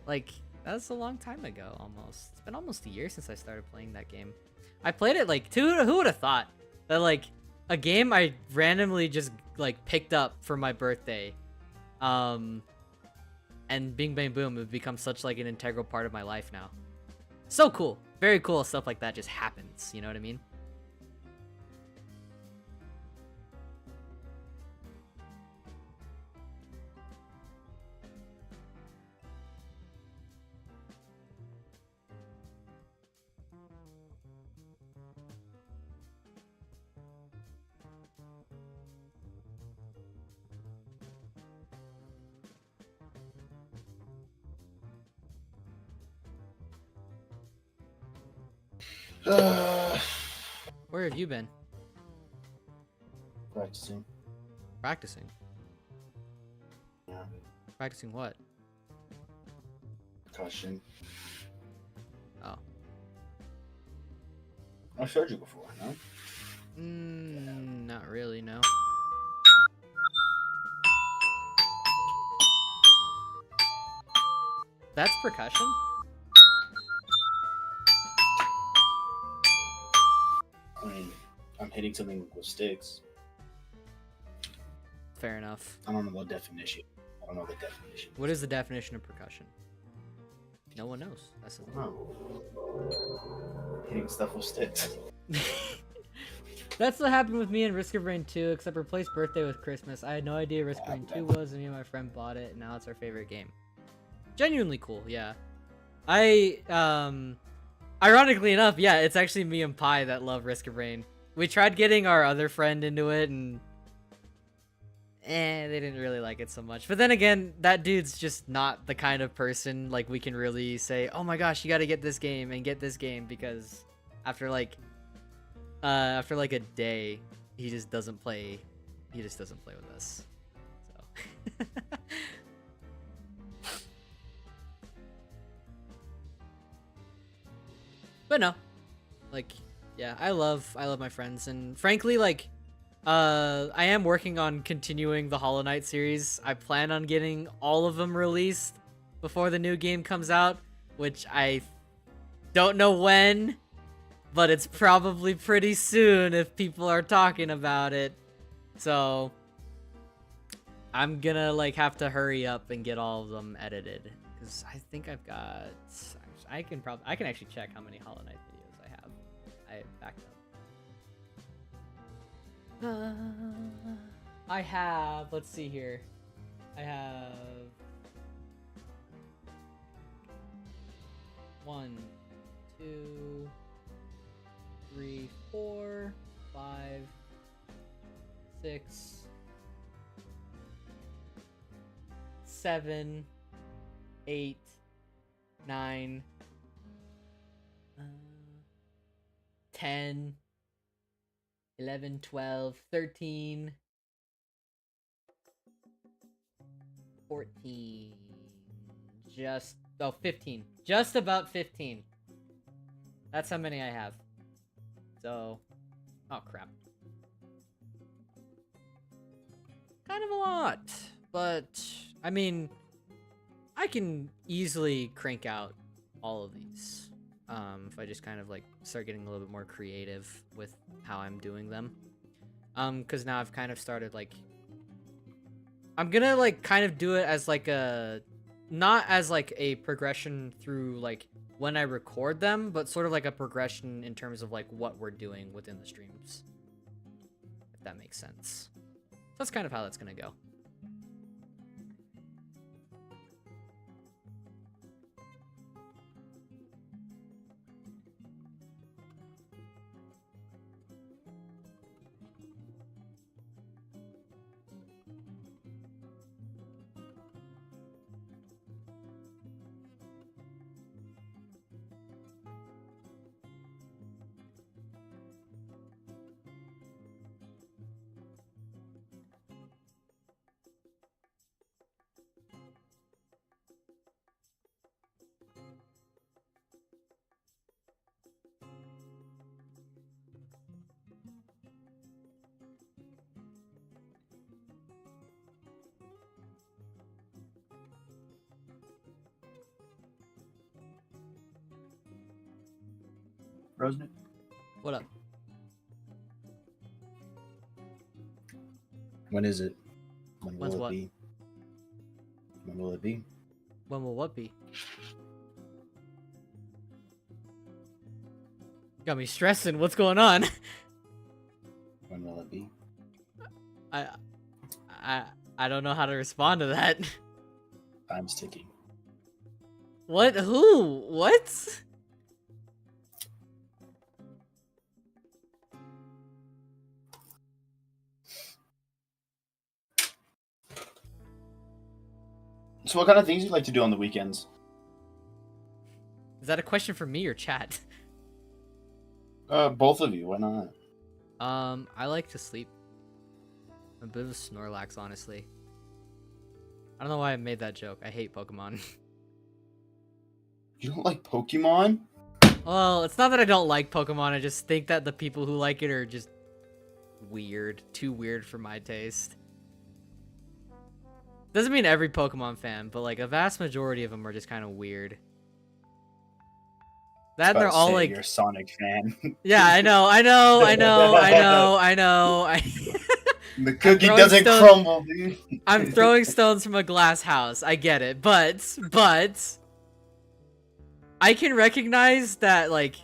Like, that was a long time ago, almost. It's been almost a year since I started playing that game. I played it, like, who would have thought that, like, a game I randomly just, like, picked up for my birthday, and Bing Bang Boom would become such, like, an integral part of my life now. So cool. Very cool stuff like that just happens, you know what I mean? Where have you been? Practicing. Practicing? Yeah. Practicing what? Caution. Oh. I showed you before, no? Not really, no. That's percussion? I mean, I'm hitting something with sticks. Fair enough. I don't know the definition. I don't know the definition. What is the definition of percussion? No one knows. That's the thing. Hitting stuff with sticks. That's what happened with me in Risk of Rain 2, except replace birthday with Christmas. I had no idea Risk of Rain 2 was, and me and my friend bought it, and now it's our favorite game. Genuinely cool, yeah. Ironically enough, yeah, it's actually me and Pi that love Risk of Rain. We tried getting our other friend into it, and they didn't really like it so much. But then again, that dude's just not the kind of person like we can really say, oh my gosh, you gotta get this game and get this game, because after like a day, he just doesn't play with us. So but no, like, yeah, I love my friends, and frankly, like, I am working on continuing the Hollow Knight series. I plan on getting all of them released before the new game comes out, which I don't know when, but it's probably pretty soon if people are talking about it. So I'm gonna like have to hurry up and get all of them edited, because I think I've got, I can actually check how many Hollow Knight videos I have. I backed up. I have, let's see here. I have 1, 2, 3, 4, 5, 6, 7, 8, 9, 10, 11, 12, 13, 14, 15. Just about 15. That's how many I have. So, oh crap. Kind of a lot, but I mean, I can easily crank out all of these. If I just kind of like start getting a little bit more creative with how I'm doing them. Because now I've kind of started like, I'm gonna like kind of do it as like a, not as like a progression through like when I record them, but sort of like a progression in terms of like what we're doing within the streams. If that makes sense. So that's kind of how that's gonna go. Rosnick? What up? When is it? When When's will it what? be? When will it be? When will what be? Got me stressing. What's going on? When will it be? I don't know how to respond to that. Time's ticking. What? Who? What? So what kind of things do you like to do on the weekends? Is that a question for me or chat? Both of you. Why not? I like to sleep. I'm a bit of a Snorlax, honestly. I don't know why I made that joke. I hate Pokemon. You don't like Pokemon? Well, it's not that I don't like Pokemon. I just think that the people who like it are just weird. Too weird for my taste. Doesn't mean every Pokemon fan, but like a vast majority of them are just kind of weird. That and they're all like, you're a Sonic fan. yeah, I know. The I'm cookie throwing doesn't stones- crumble, dude. I'm throwing stones from a glass house. I get it, but I can recognize that, like,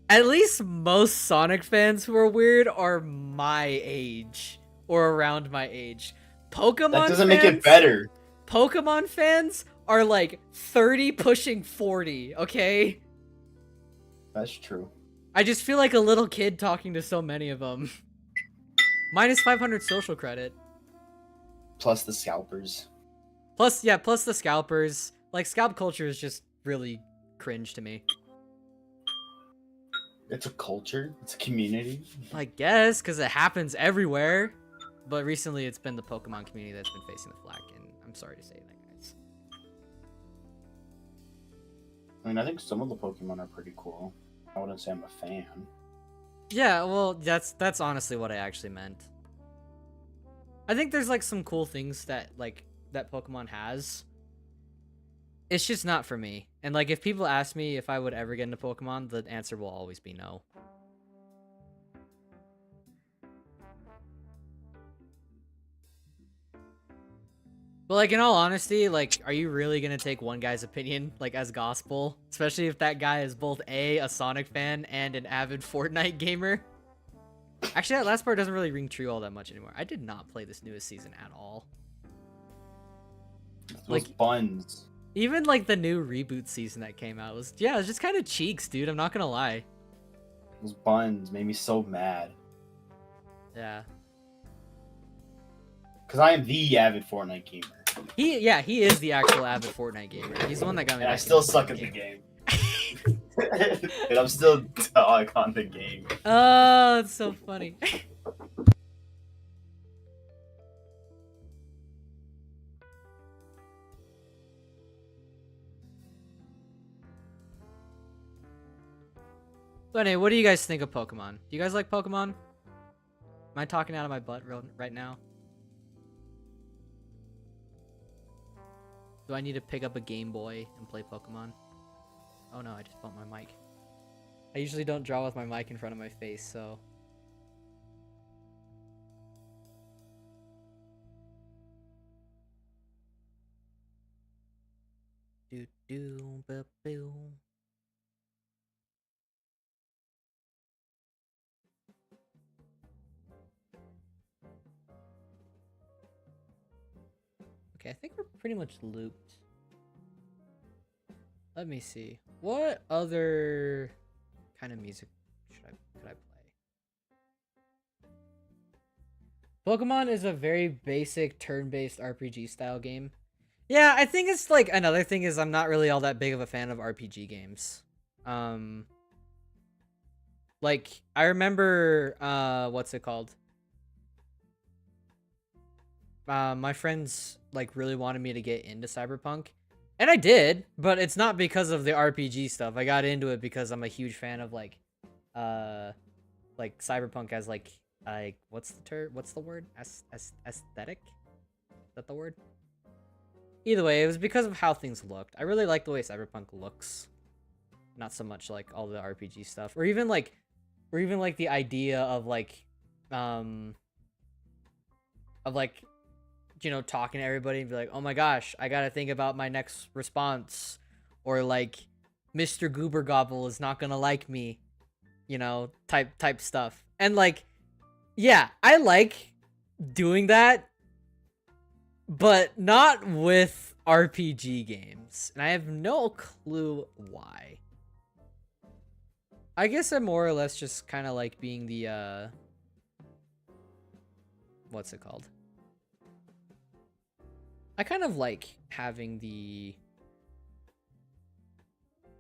at least most Sonic fans who are weird are my age or around my age. Pokemon That doesn't fans, make it better. Pokemon fans are like 30 pushing 40, okay? That's true. I just feel like a little kid talking to so many of them. Minus 500 social credit. Plus the scalpers. Plus the scalpers. Like, scalp culture is just really cringe to me. It's a culture. It's a community. I guess, because it happens everywhere. But recently it's been the Pokemon community that's been facing the flack, and I'm sorry to say that, guys. I mean, I think some of the Pokemon are pretty cool. I wouldn't say I'm a fan. Yeah, well, that's honestly what I actually meant. I think there's like some cool things that Pokemon has. It's just not for me. And like, if people ask me if I would ever get into Pokemon, the answer will always be no. But like, in all honesty, like, are you really gonna take one guy's opinion like as gospel? Especially if that guy is both a Sonic fan and an avid Fortnite gamer? Actually, that last part doesn't really ring true all that much anymore. I did not play this newest season at all. Those Like, buns. even like the new reboot season that came out was, yeah, it was just kind of cheeks, dude. I'm not gonna lie. Those buns made me so mad. Yeah. Because I am the avid Fortnite gamer. He is the actual avid Fortnite gamer. He's the one that got me. And I back still into suck at the game. And I'm still dog on the game. Oh, it's so funny. So anyway, what do you guys think of Pokemon? Do you guys like Pokemon? Am I talking out of my butt right now? Do I need to pick up a Game Boy and play Pokemon? Oh no, I just bumped my mic. I usually don't draw with my mic in front of my face, so... Do do ba boo. Okay, I think we're pretty much looped. Let me see. What other kind of music could I play? Pokemon is a very basic turn-based RPG style game. Yeah, I think it's like another thing is I'm not really all that big of a fan of RPG games. Like I remember what's it called? My friends like really wanted me to get into Cyberpunk, and I did, but it's not because of the RPG stuff. I got into it because I'm a huge fan of like Cyberpunk as like what's the word? Aesthetic? Is that the word? Either way, it was because of how things looked. I really like the way Cyberpunk looks. Not so much like all the RPG stuff, or even like the idea of like you know, talking to everybody and be like, oh my gosh, I gotta think about my next response, or like Mr. Goober Gobble is not gonna like me, you know, type stuff. And like, yeah, I like doing that, but not with RPG games, and I have no clue why. I guess I more or less just kind of like being the what's it called? I kind of like having the...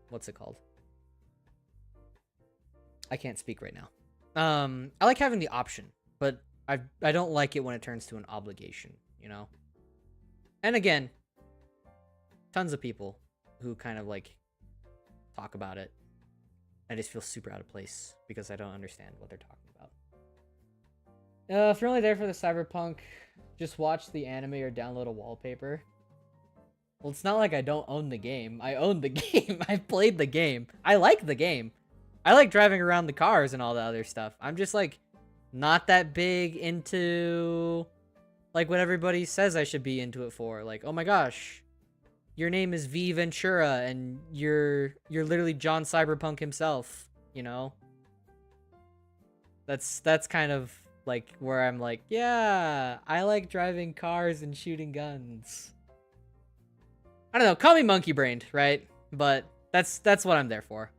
What's it called? I can't speak right now. I like having the option, but I don't like it when it turns to an obligation, you know? And again, tons of people who kind of like talk about it. I just feel super out of place because I don't understand what they're talking about. If you're only there for the Cyberpunk, just watch the anime or download a wallpaper. Well, it's not like I don't own the game. I own the game. I've played the game. I like the game. I like driving around the cars and all the other stuff. I'm just like not that big into like what everybody says I should be into it for. Like, oh my gosh, your name is V Ventura and you're literally John Cyberpunk himself, you know? That's kind of like where I'm like, yeah, I like driving cars and shooting guns. I don't know, call me monkey brained, right? But that's what I'm there for.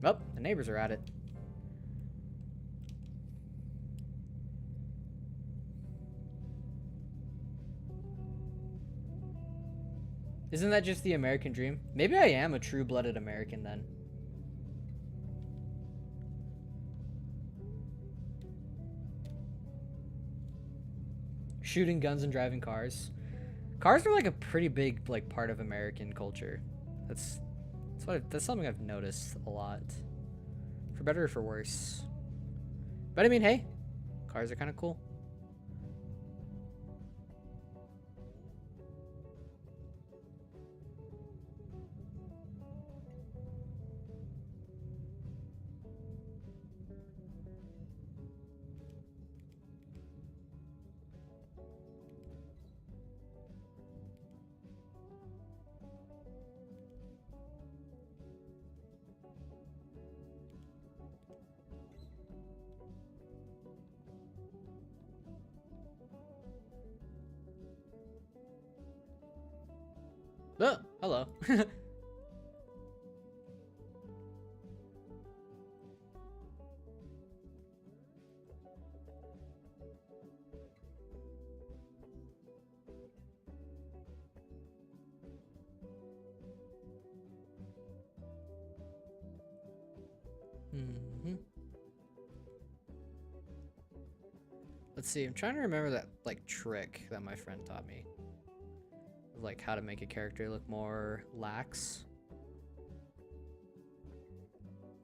Oh, the neighbors are at it. Isn't that just the American dream? Maybe I am a true-blooded American then. Shooting guns and driving cars. Cars are like a pretty big like part of American culture. That's something I've noticed a lot. For better or for worse. But I mean, hey, cars are kind of cool. Oh, hello. Let's see, I'm trying to remember that like trick that my friend taught me. Like how to make a character look more lax.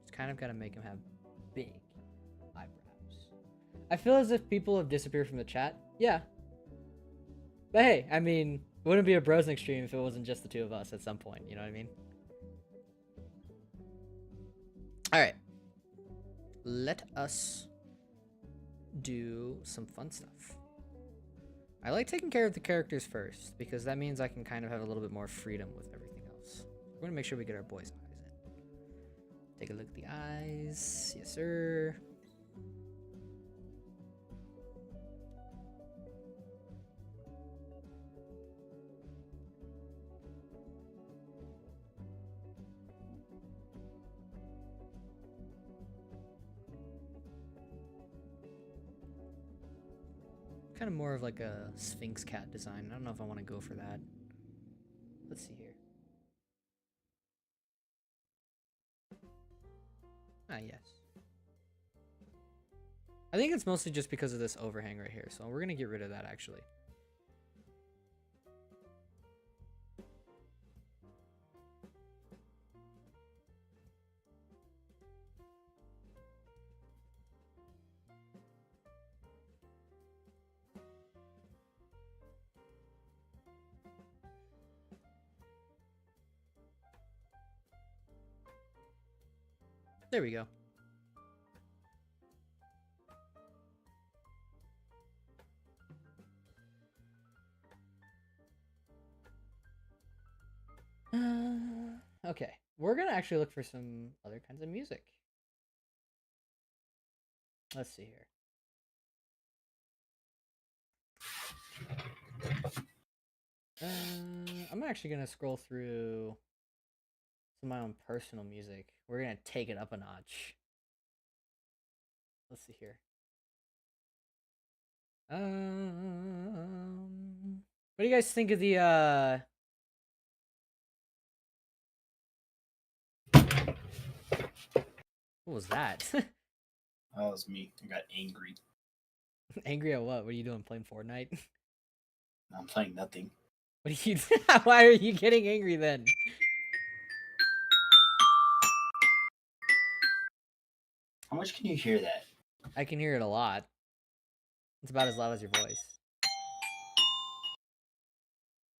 Just kind of gotta make him have big eyebrows. I feel as if people have disappeared from the chat. Yeah. But hey, I mean, it wouldn't be a Brosnick stream if it wasn't just the two of us at some point, you know what I mean? Alright. Let us do some fun stuff. I like taking care of the characters first, because that means I can kind of have a little bit more freedom with everything else. We're gonna make sure we get our boys' eyes in. Take a look at the eyes. Yes, sir. Kind of more of like a Sphinx cat design. I don't know if I want to go for that. Let's see here. Ah, yes. I think it's mostly just because of this overhang right here, so we're gonna get rid of that actually. There we go. Okay, we're gonna actually look for some other kinds of music. Let's see here. I'm actually gonna scroll through some of my own personal music. We're gonna take it up a notch. Let's see here. What do you guys think of the what was that? That was me. I got angry. Angry at what? What are you doing? Playing Fortnite? I'm playing nothing. What are you? Why are you getting angry then? How much can you hear that? I can hear it a lot. It's about as loud as your voice.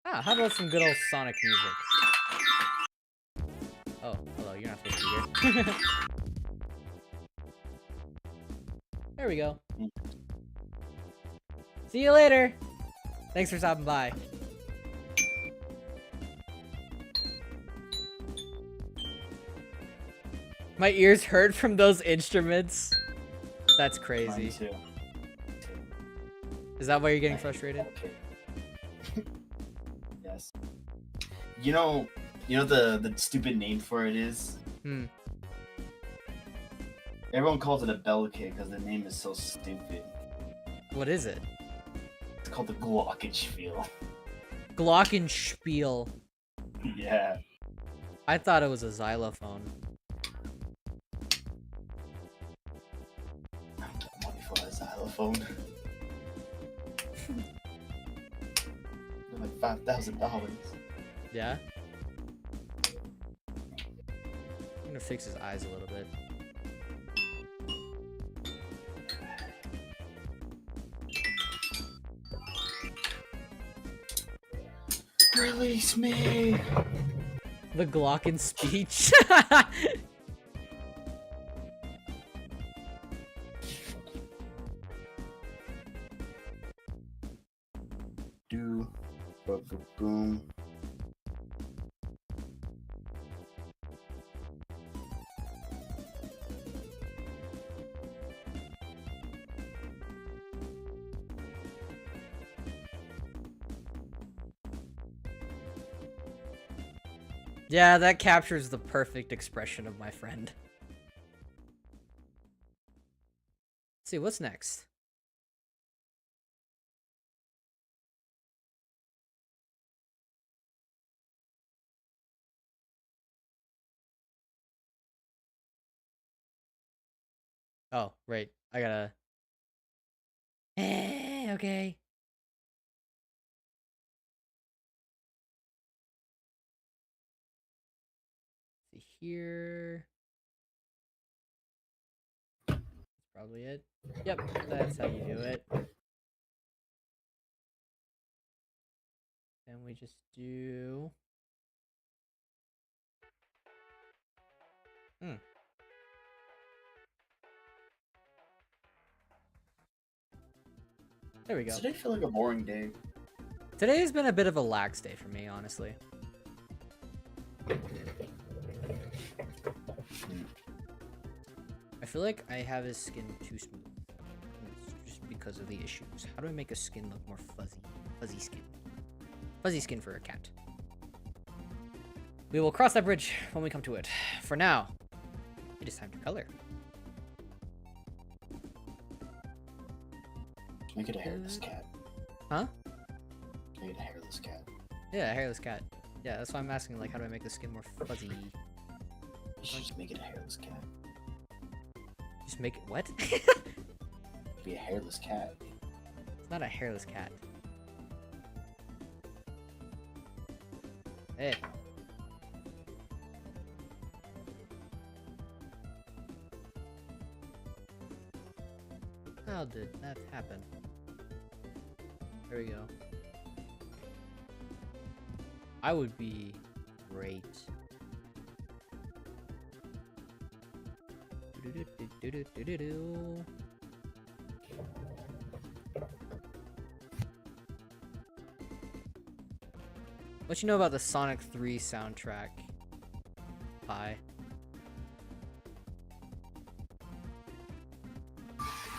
Ah, how about some good old Sonic music? Oh, hello, you're not supposed to be here. There we go. See you later! Thanks for stopping by. My ears hurt from those instruments. That's crazy. Mine too. Is that why you're getting frustrated? Okay. Yes. You know the stupid name for it is? Hmm. Everyone calls it a bell kit because the name is so stupid. What is it? It's called the Glockenspiel. Glockenspiel. Yeah. I thought it was a xylophone. I'm getting money for a xylophone. Like $5,000. Yeah? I'm gonna fix his eyes a little bit. Release me! The Glocken speech. Do, boom. Yeah, that captures the perfect expression of my friend. Let's see, what's next? Oh, right. I gotta... okay. See here. That's probably it. Yep, that's how you do it. Then we just do... There we go. Does today feel like a boring day? Today has been a bit of a lax day for me, honestly. I feel like I have his skin too smooth. It's just because of the issues. How do I make a skin look more fuzzy? Fuzzy skin. Fuzzy skin for a cat. We will cross that bridge when we come to it. For now, it is time to color. Make it a hairless cat. Huh? Make it a hairless cat. Yeah, a hairless cat. Yeah, that's why I'm asking, like, how do I make the skin more fuzzy? You should just make it a hairless cat. Just make it what? Be a hairless cat. It's not a hairless cat. Hey. How did that happen? There we go. I would be great. Do-do-do-do-do-do-do. What you know about the Sonic 3 soundtrack? Pi.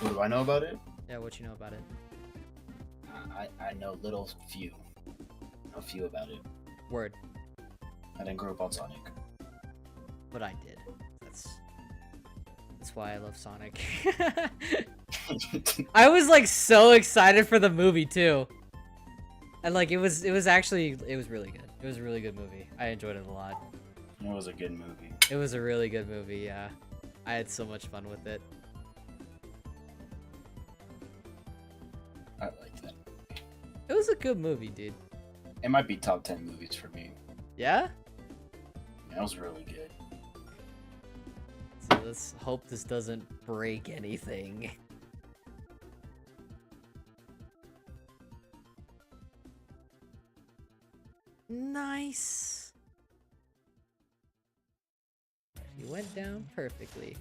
What do I know about it? Yeah, what you know about it? I know few. A few about it. Word. I didn't grow up on Sonic. But I did. That's why I love Sonic. I was like so excited for the movie too. And like it was really good. It was a really good movie. I enjoyed it a lot. It was a good movie. It was a really good movie, yeah. I had so much fun with it. I liked that. It was a good movie, dude. It might be top 10 movies for me. Yeah? That was really good. So let's hope this doesn't break anything. Nice. You went down perfectly.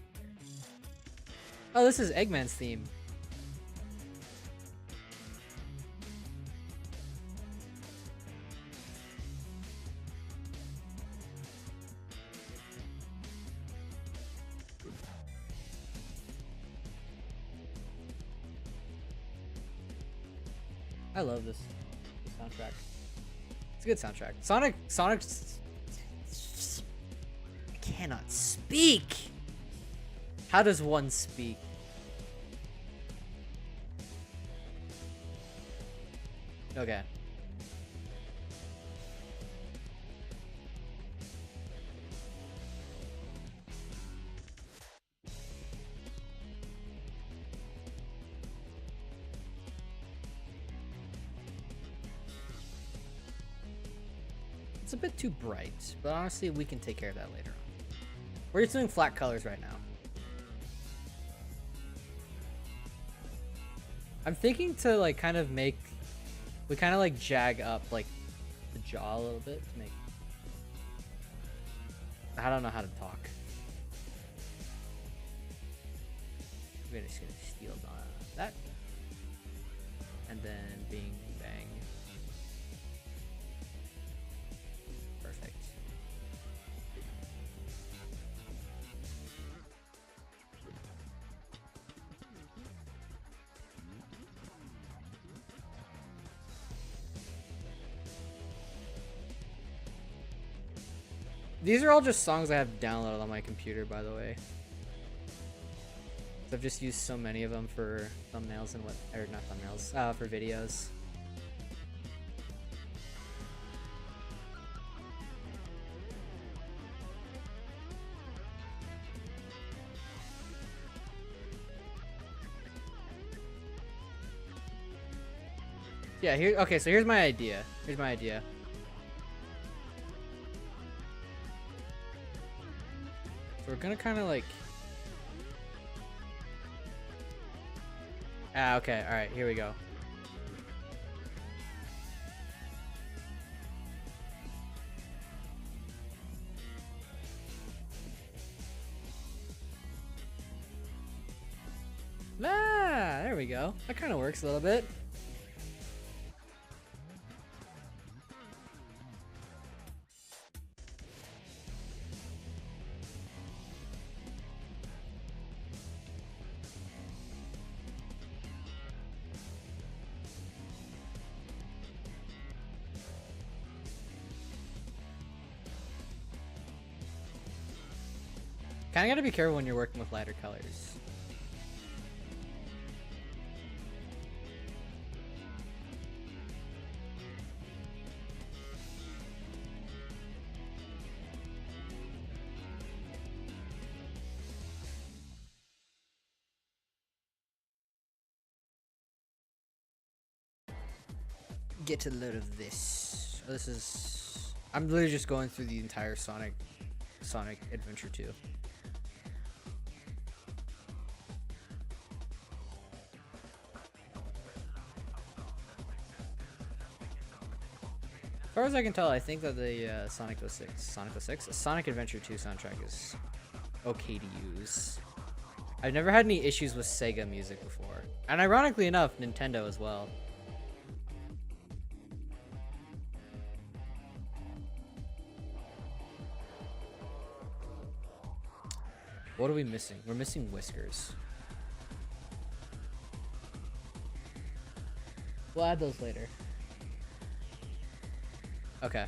Oh, this is Eggman's theme. I love this soundtrack. It's a good soundtrack. Sonic. I cannot speak. How does one speak? Okay. It's a bit too bright, but honestly, we can take care of that later on. We're just doing flat colors right now. I'm thinking to like kind of make, we kind of like jag up like the jaw a little bit to make, I don't know how to talk. We're just gonna steal that. And then bing bang. Perfect. These are all just songs I have downloaded on my computer, by the way. I've just used so many of them for thumbnails and or not thumbnails, for videos. Yeah, okay, so here's my idea. So we're gonna kind of like... okay, alright, here we go. There we go. That kind of works a little bit. Kinda gotta be careful when you're working with lighter colors. Get to the load of this. Oh, this is... I'm literally just going through the entire Sonic Adventure 2. As far as I can tell, I think that the Sonic Adventure 2 soundtrack is okay to use. I've never had any issues with Sega music before. And ironically enough, Nintendo as well. What are we missing? We're missing whiskers. We'll add those later. Okay.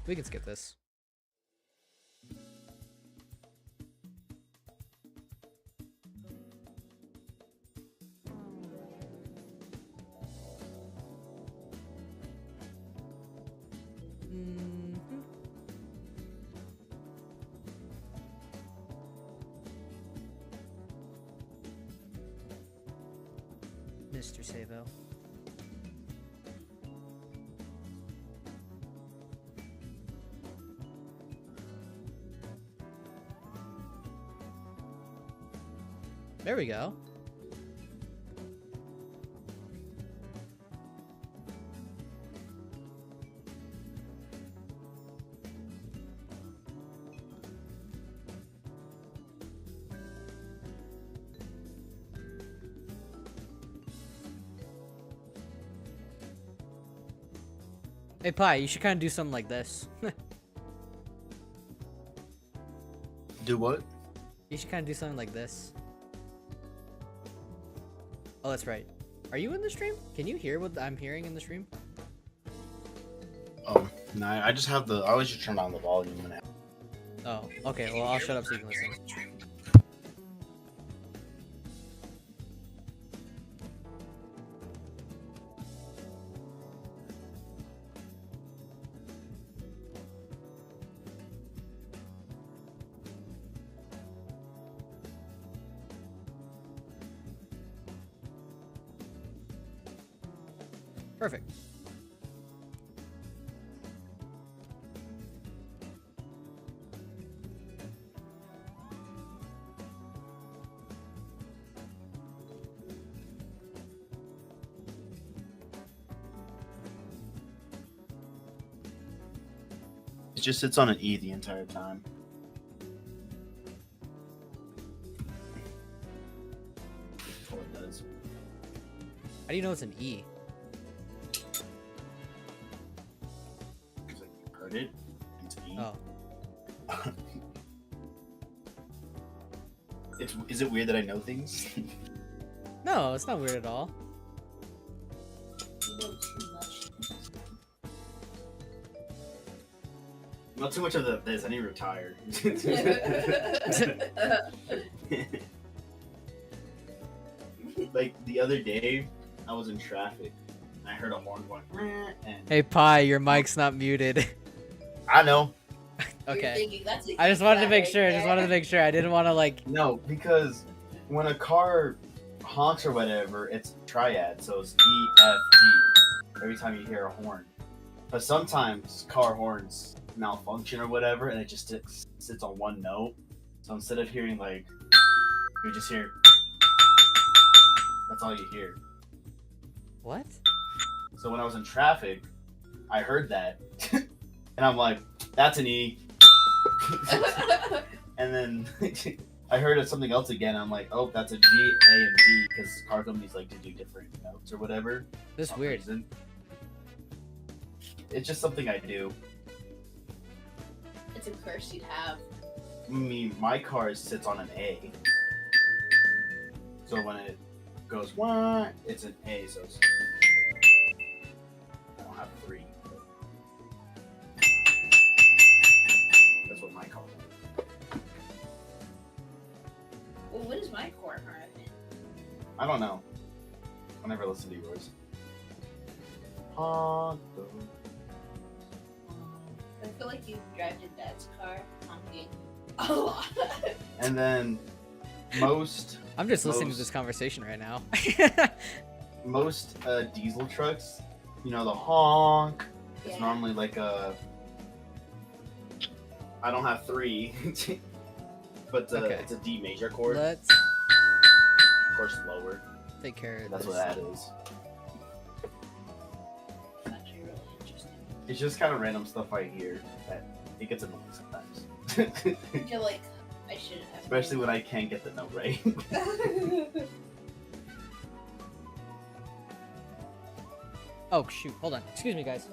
We can skip this. Mr. Savo. There we go. Hey, Pi, you should kind of do something like this. Do what? You should kind of do something like this. Oh, that's right. Are you in the stream? Can you hear what I'm hearing in the stream? No, I just have I always just turn down the volume when Oh, okay. Well, I'll shut up so you can listen. Perfect. it just sits on an E the entire time. That's all it does. How do you know it's an E? It's like you heard it. It's E. Oh. Is it weird that I know things? No, it's not weird at all. You know too much. Not too much of this. I need to retire. Like the other day, I was in traffic and I heard a horn going, "Meh," and Hey, Pi, your mic's not muted. I know. You're Okay. thinking, that's a I just huge wanted to fat make right sure. I just wanted to there. make sure. I didn't want to like. No, because when a car honks or whatever, it's triad, so it's E F G every time you hear a horn. But sometimes car horns malfunction or whatever, and it just sits on one note. So instead of hearing like, you just hear. That's all you hear. What? So when I was in traffic, I heard that, and I'm like, "That's an E." And then I heard something else again. I'm like, "Oh, that's a G, A, and B," because car companies like to do different notes or whatever. This for some weird. reason. It's just something I do. It's a curse you'd have. My car sits on an A, so when it goes wah, it's an A. So it's, I don't have three. But that's what my car. Well, what is my core harm? I don't know. I never listened to yours. I feel like you drive your dad's car honking a lot. And then most I'm just listening to Most- this conversation right now. most diesel trucks, you know, the honk. It's Yeah. normally like I don't have three, but Okay. it's a D major chord. Let's Of course, lower. take care of That's this. what that is. It's actually really interesting. It's just kind of random stuff I hear that it gets annoying sometimes. I feel like I shouldn't have. Especially when I can't get the note right. Oh shoot! Hold on. Excuse me, guys.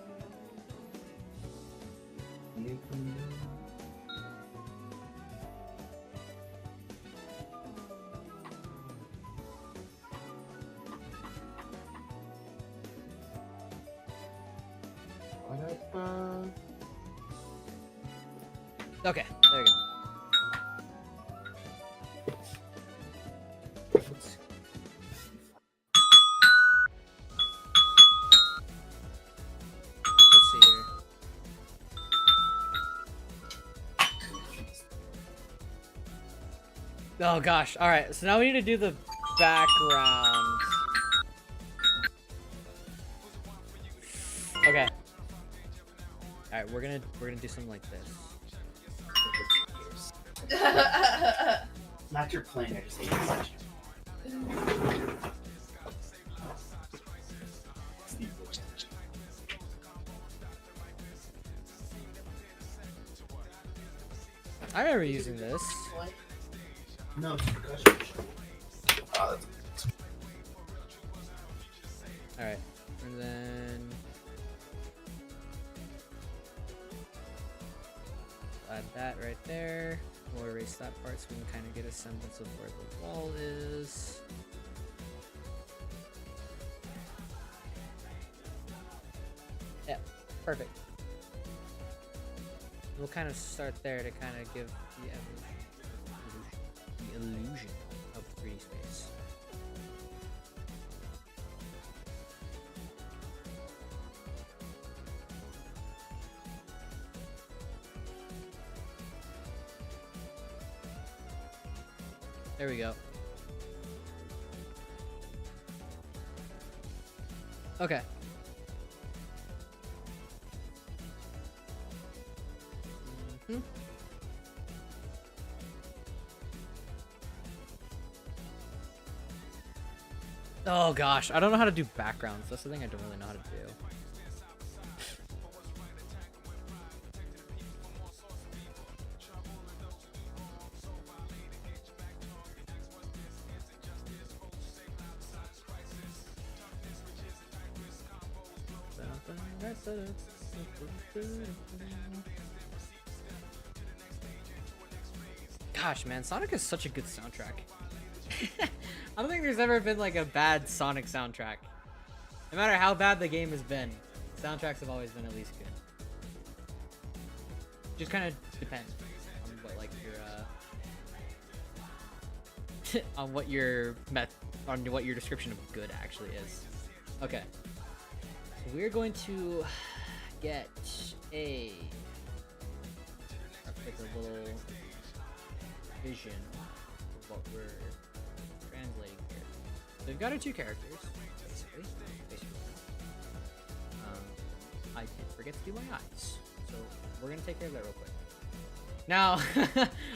Okay, there you go. Let's see here. Oh gosh. All right. So now we need to do the background. Okay. All right. We're gonna do something like this. Not your plane, I just hate this section. I remember using this. What? No, it's percussion. Oh, that's All right, and then add that right there. We'll erase that part so we can kind of get a semblance of where the wall is. Yeah, perfect. We'll kind of start there to kind of give the illusion of 3D space. There we go. Okay. Mhm. Oh gosh, I don't know how to do backgrounds. That's the thing I don't really know how to do. Gosh, man, Sonic is such a good soundtrack. I don't think there's ever been like a bad Sonic soundtrack. No matter how bad the game has been, soundtracks have always been at least good. Just kind of depends on what like your on what your description of good actually is. Okay, so we're going to get like a little vision of what we're translating here. So we've got our two characters, basically. I did forget to do my eyes, so we're gonna take care of that real quick. Now,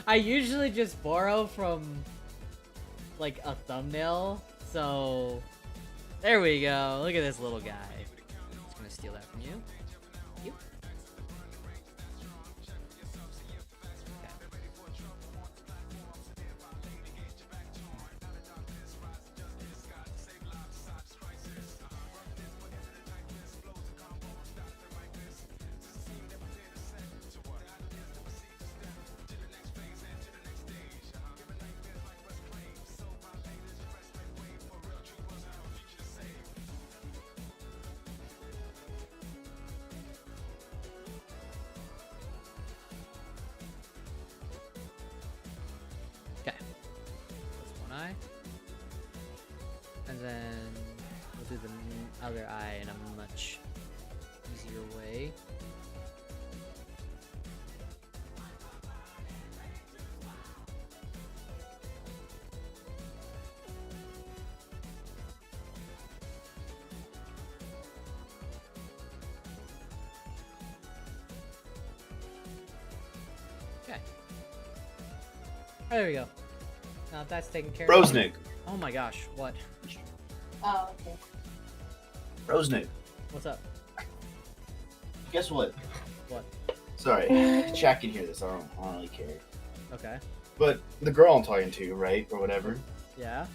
I usually just borrow from like a thumbnail, so there we go. Look at this little guy. Just gonna steal that from you. Thank you. Okay. That's one eye. And then we'll do the other eye in a much easier way. Okay. Oh, there we go. Now that's taken care of. Rosnick. Oh my gosh, what? Oh, okay. Rosnick. What's up? Guess what? What? Sorry, Jack can hear this. I don't really care. Okay. But the girl I'm talking to, right, or whatever, Yeah?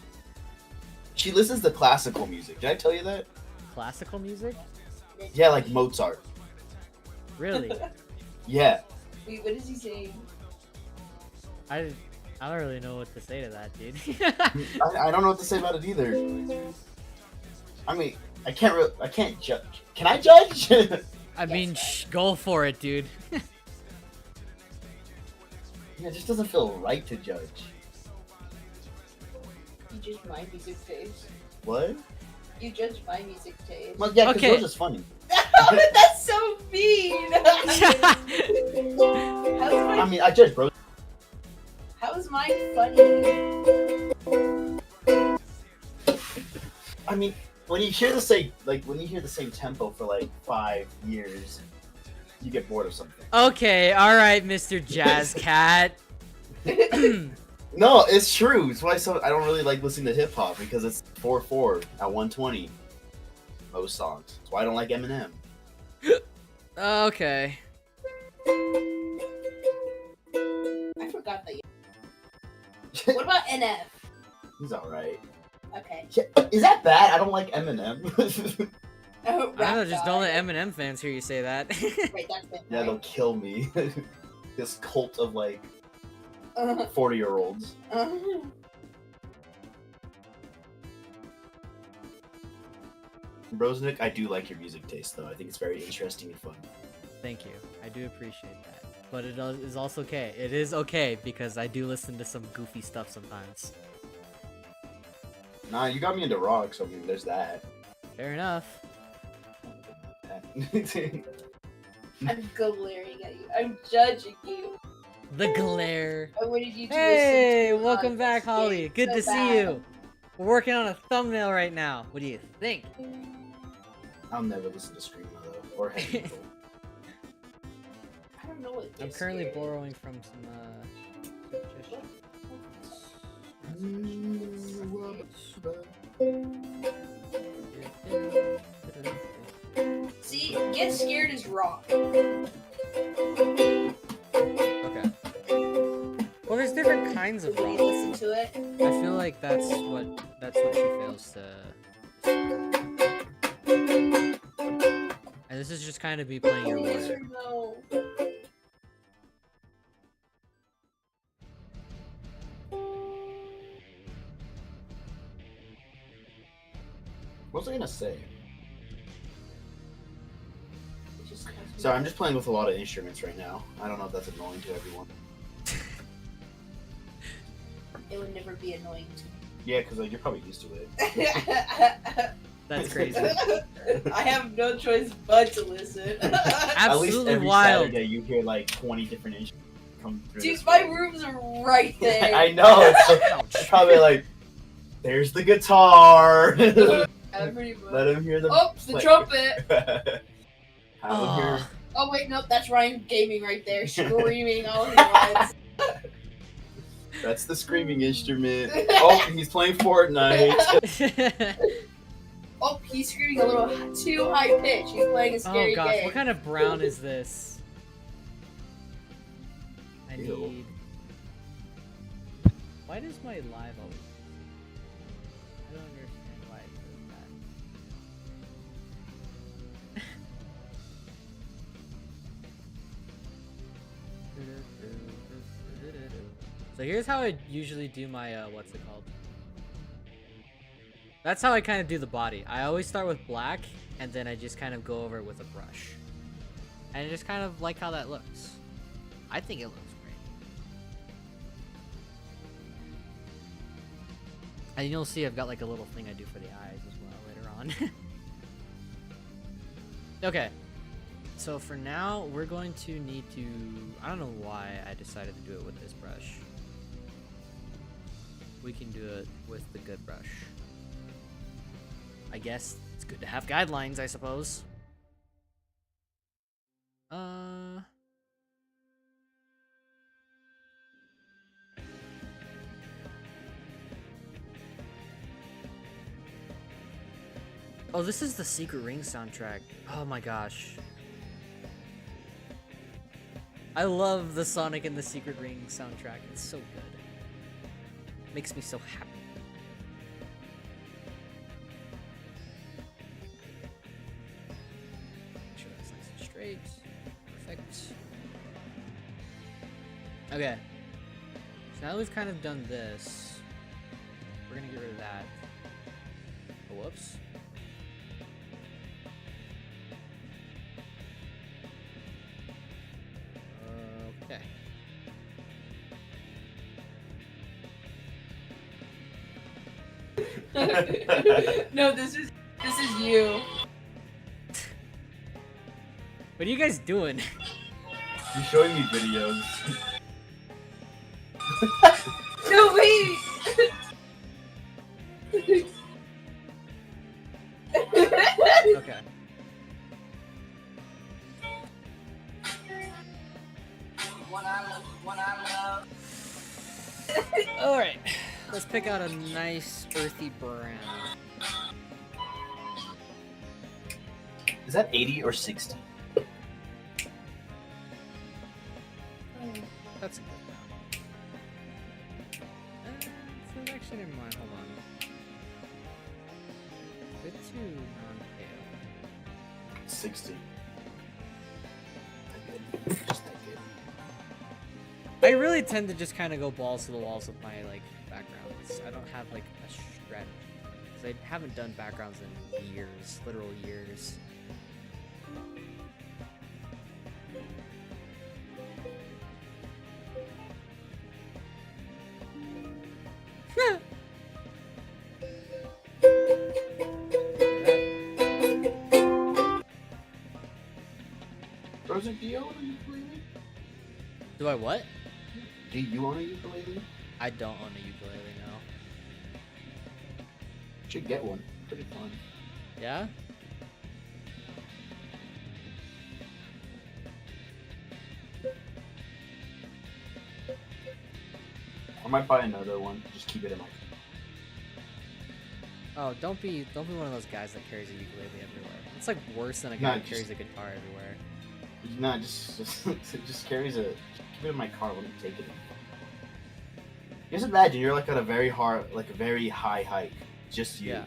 she listens to classical music. Did I tell you that? Classical music? Yeah, like Mozart. Really? Yeah. Wait, what is he saying? I don't really know what to say to that, dude. I don't know what to say about it either. I mean, I can't judge. Can I judge? I mean, go for it, dude. Yeah, it just doesn't feel right to judge. You judge my music taste. What? You judge my music taste. Well, yeah, because Okay. yours is funny. That's so mean! I mean, I judge, bro. How is mine funny? I mean, when you hear the same tempo for like 5 years, you get bored of something. Okay, alright, Mr. Jazz Cat. No, it's true. It's why I don't really like listening to hip hop because it's 4/4 at 120. Most songs. That's why I don't like Eminem. Okay. I forgot that. What about NF? He's alright. Okay. Is that bad? I don't like Eminem. I don't know, just don't let Rap Eminem fans hear you say that. God. Wait, that's it. Yeah, they'll kill me. This cult of like Uh, 40-year-olds. Brosnick, I do like your music taste though. I think it's very interesting and fun. Thank you. I do appreciate that. But it is also okay. It is okay because I do listen to some goofy stuff sometimes. Nah, you got me into rock, so I mean, there's that. Fair enough. I'm glaring at you. I'm judging you. The glare. I wanted you to Hey, listen to welcome us. back, Holly. It's Good so to see bad. you. We're working on a thumbnail right now. What do you think? I'll never listen to Screamo though, or Heavy Metal. I don't know what I'm this currently is. borrowing from some See, Get Scared is rock. Okay. Well, there's different kinds of Will rock. you listen to it? I feel like that's what she fails to. And this is just kind of me playing your Yes word. or no? What was I gonna say? It just comes to Sorry, me. I'm just playing with a lot of instruments right now. I don't know if that's annoying to everyone. It would never be annoying to Yeah, because like, you're probably used to it. me. That's crazy. I have no choice but to listen. At least Absolutely every wild. Saturday you hear like 20 different instruments come through. Dude, this my room. rooms are right there. I know. It's probably like, there's the guitar. Pretty much. Let him hear the. Oh, it's the play. trumpet. Have him hear. Oh wait, nope, that's Ryan Gaming right there, screaming all he wants. That's the screaming instrument. Oh, he's playing Fortnite. Oh, he's screaming a little too high pitch. He's playing a Oh scary gosh, game. what kind of brown is this? I Ew. need. Why does my live always? I don't understand why it does that. So here's how I usually do my what's it called? That's how I kind of do the body. I always start with black, and then I just kind of go over it with a brush. And I just kind of like how that looks. I think it looks great. And you'll see I've got like a little thing I do for the eyes as well later on. Okay. So for now, we're going to need to... I don't know why I decided to do it with this brush. We can do it with the good brush. I guess it's good to have guidelines, I suppose. Oh, this is the Secret Ring soundtrack. Oh my gosh. I love the Sonic and the Secret Ring soundtrack. It's so good. Makes me so happy. Make sure that's nice and straight. Perfect. Okay. So now we've kind of done this. We're gonna get rid of that. Oh, whoops. Okay. No, this is you. What are you guys doing? He's showing me videos. No, wait. Okay. One I love. Let's pick out a nice earthy brown. Is that 80 or 60? That's a good brown. Selection in mind. Hold on. Bit too non-pale. 60. I really tend to just kind of go balls to the walls with my like backgrounds. I don't have like a strategy because I haven't done backgrounds in years, literal years. Frozen, do you own a ukulele? Do I what? Do you own a ukulele? I don't own a ukulele now. Should get one. Pretty fun. Yeah? I might buy another one. Just keep it in my. Oh, don't be one of those guys that carries a ukulele everywhere. It's like worse than a guy Nah, who just- carries a guitar everywhere. Nah, just it just carries a. Keep it in my car when I'm taking it. Just imagine you're like on a very very high hike. Just you. Yeah.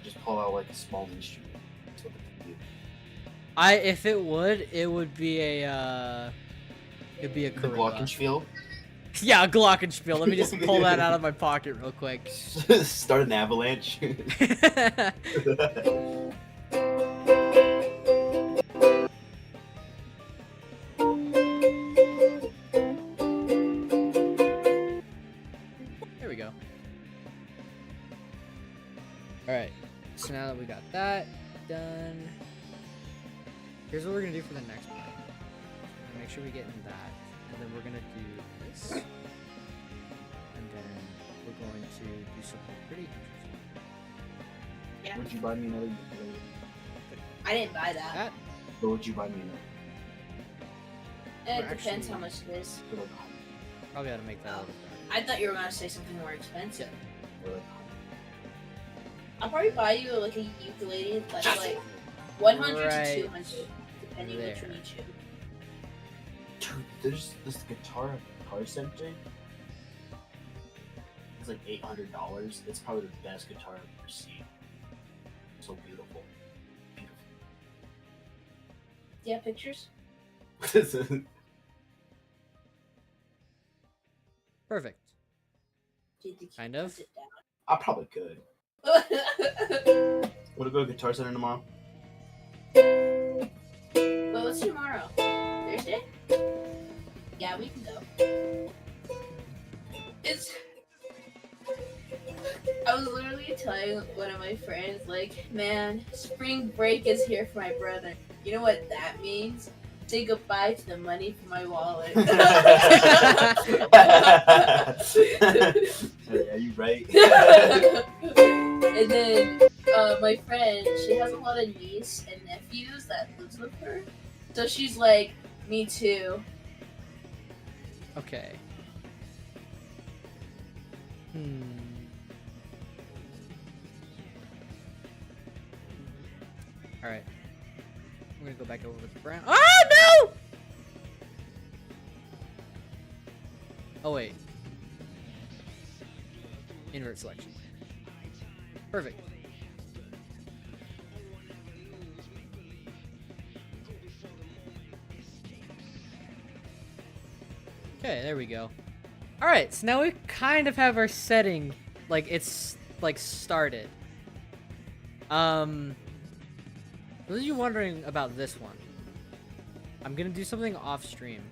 Just pull out like a small instrument. That's what they do. If it would be a it'd be a The Karuba. Glockenspiel. Yeah, a Glockenspiel. Let me just pull that out of my pocket real quick. Start an avalanche. There we go. Alright, so now that we got that done, here's what we're gonna do for the next part. We're gonna make sure we get in that, and then we're gonna do this, and then we're going to do something pretty interesting. Yeah. Would you buy me another ukulele? I didn't buy that. That, Or would you buy me another? It We're depends actually- how much it is. For like, probably ought to make that a little darker. I thought you were gonna say something more expensive. for like, I'll probably buy you like a ukulele that's like 100 Right to 200, depending which there. one you choose. Dude, there's this guitar center. It's like $800. It's probably the best guitar I've ever seen. So beautiful. Do you have pictures? Beautiful. Perfect. Do you think you Kind can of. hunt it I probably could. down? Want to go to Guitar Center tomorrow? Wait, what's tomorrow? Thursday? Yeah, we can go. It's. I was literally telling one of my friends, like, man, spring break is here for my brother. You know what that means? Say goodbye to the money for my wallet. Yeah, you right. And then my friend, she has a lot of niece and nephews that lives with her. So she's like, me too. Okay. Alright. We're gonna go back over with the brown. Oh no! Oh wait. Invert selection. Perfect. Okay, there we go. Alright, so now we kind of have our setting, like, it's, like, started. For those of you wondering about this one, I'm gonna do something off stream,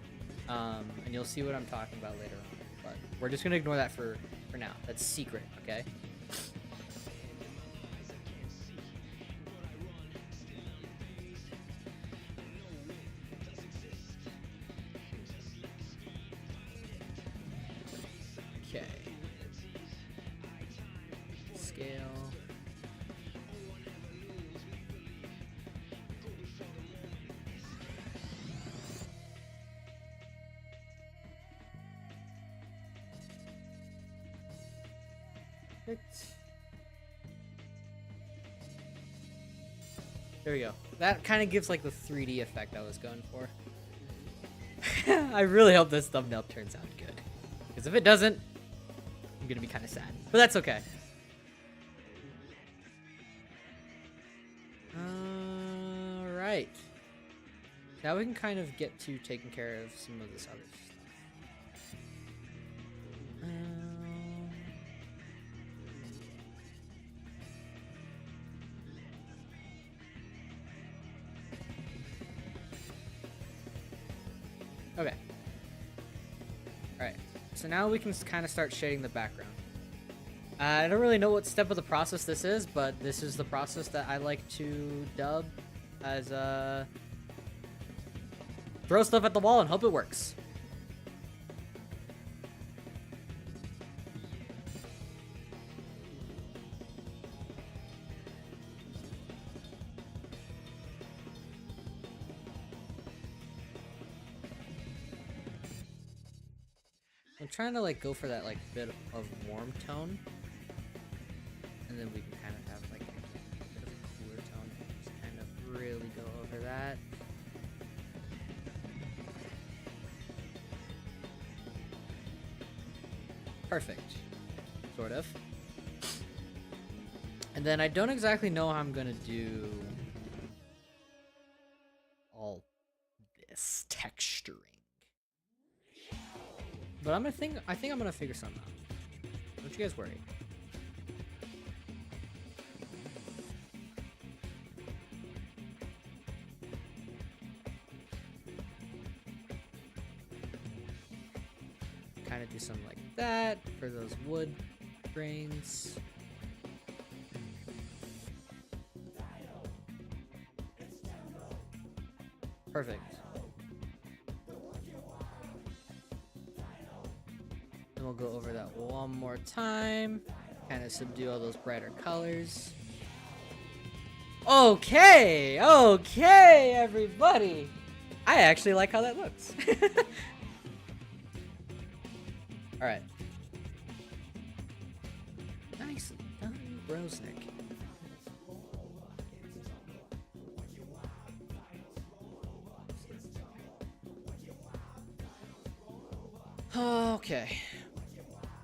and you'll see what I'm talking about later on, but we're just gonna ignore that for now. That's secret, okay? Okay. Scale. Perfect. There we go. That kind of gives like the 3D effect I was going for. I really hope this thumbnail turns out good. Because if it doesn't, I'm going to be kind of sad. But that's okay. Alright. Now we can kind of get to taking care of some of this other stuff. Okay. Alright. So now we can kind of start shading the background. I don't really know what step of the process this is, but this is the process that I like to dub as throw stuff at the wall and hope it works. I'm trying to like go for that like bit of warm tone, and then we can kind of have like a bit of a cooler tone. Just kind of really go over that. Perfect, sort of. And then I don't exactly know how I'm gonna do all this texturing. But I think I'm gonna figure something out. Don't you guys worry. Kind of do something like that for those wood grains. Perfect. And we'll go over that one more time. Kind of subdue all those brighter colors. Okay, okay, everybody. I actually like how that looks. All right. Nicely done, Brosnick. Okay.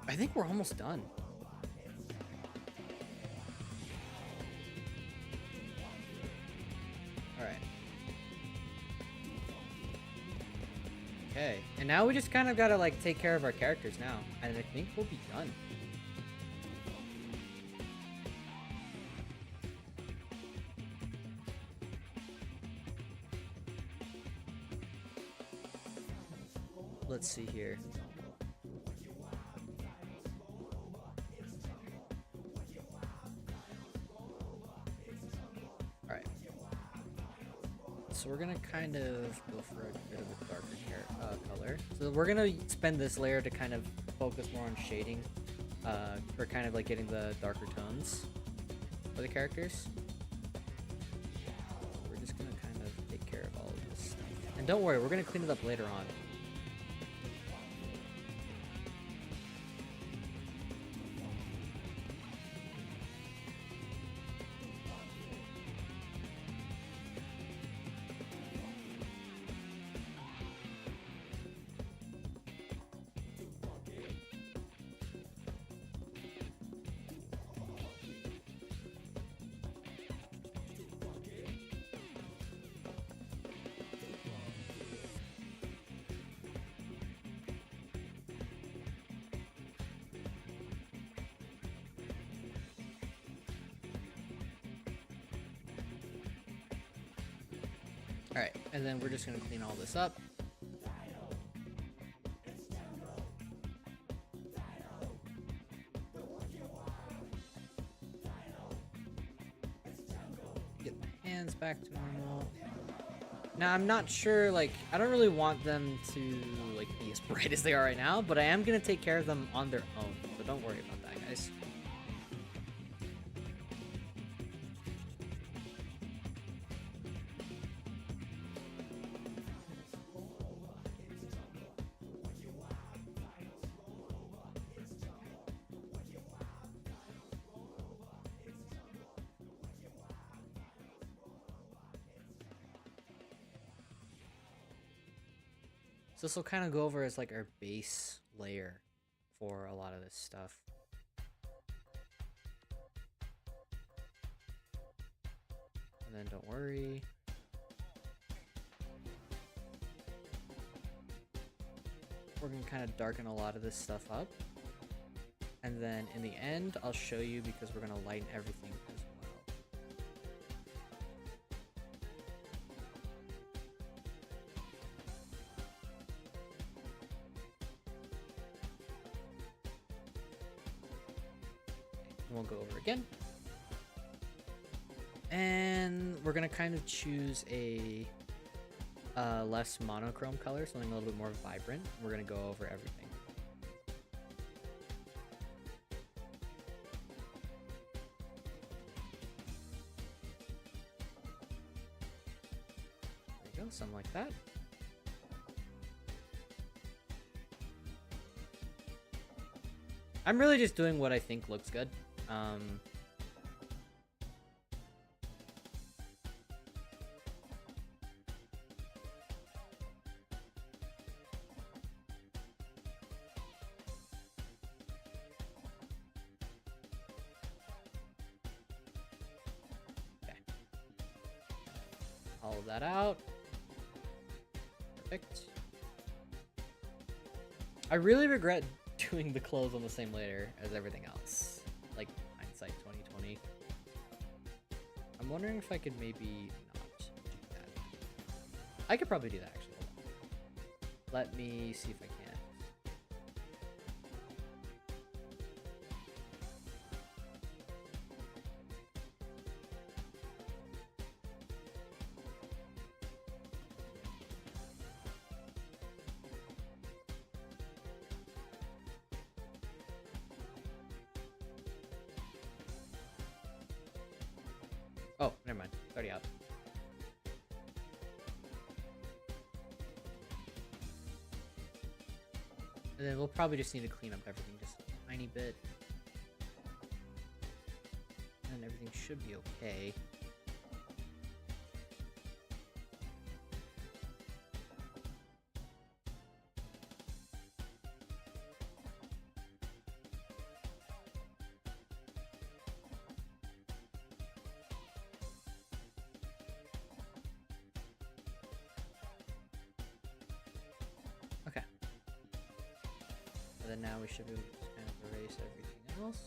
I think we're almost done. Alright. Okay. And now we just kind of gotta like take care of our characters now. And I think we'll be done. Let's see here. Alright. So we're gonna kind of go for a bit of a darker color. So we're gonna spend this layer to kind of focus more on shading. For kind of like getting the darker tones for the characters. We're just gonna kind of take care of all of this stuff. And don't worry, we're gonna clean it up later on. Alright, and then we're just going to clean all this up. Get the hands back to normal. Now, I'm not sure, like, I don't really want them to, like, be as bright as they are right now, but I am going to take care of them on their own, so don't worry about that, guys. So this will kind of go over as like our base layer for a lot of this stuff. And then don't worry. We're gonna kind of darken a lot of this stuff up. And then in the end, I'll show you because we're gonna lighten everything as well. We'll go over again. And we're gonna kind of choose a less monochrome color, something a little bit more vibrant. We're gonna go over everything. There you go, something like that. I'm really just doing what I think looks good. All of that out. Perfect. I really regret doing the clothes on the same layer as everything else. Like, hindsight 2020. I'm wondering if I could maybe not do that. I could probably do that, actually. Hold on. Let me see if I can. Oh, never mind. It's already out. And then we'll probably just need to clean up everything just a tiny bit. And everything should be okay. Okay. And then now we should be able to just kind of erase everything else.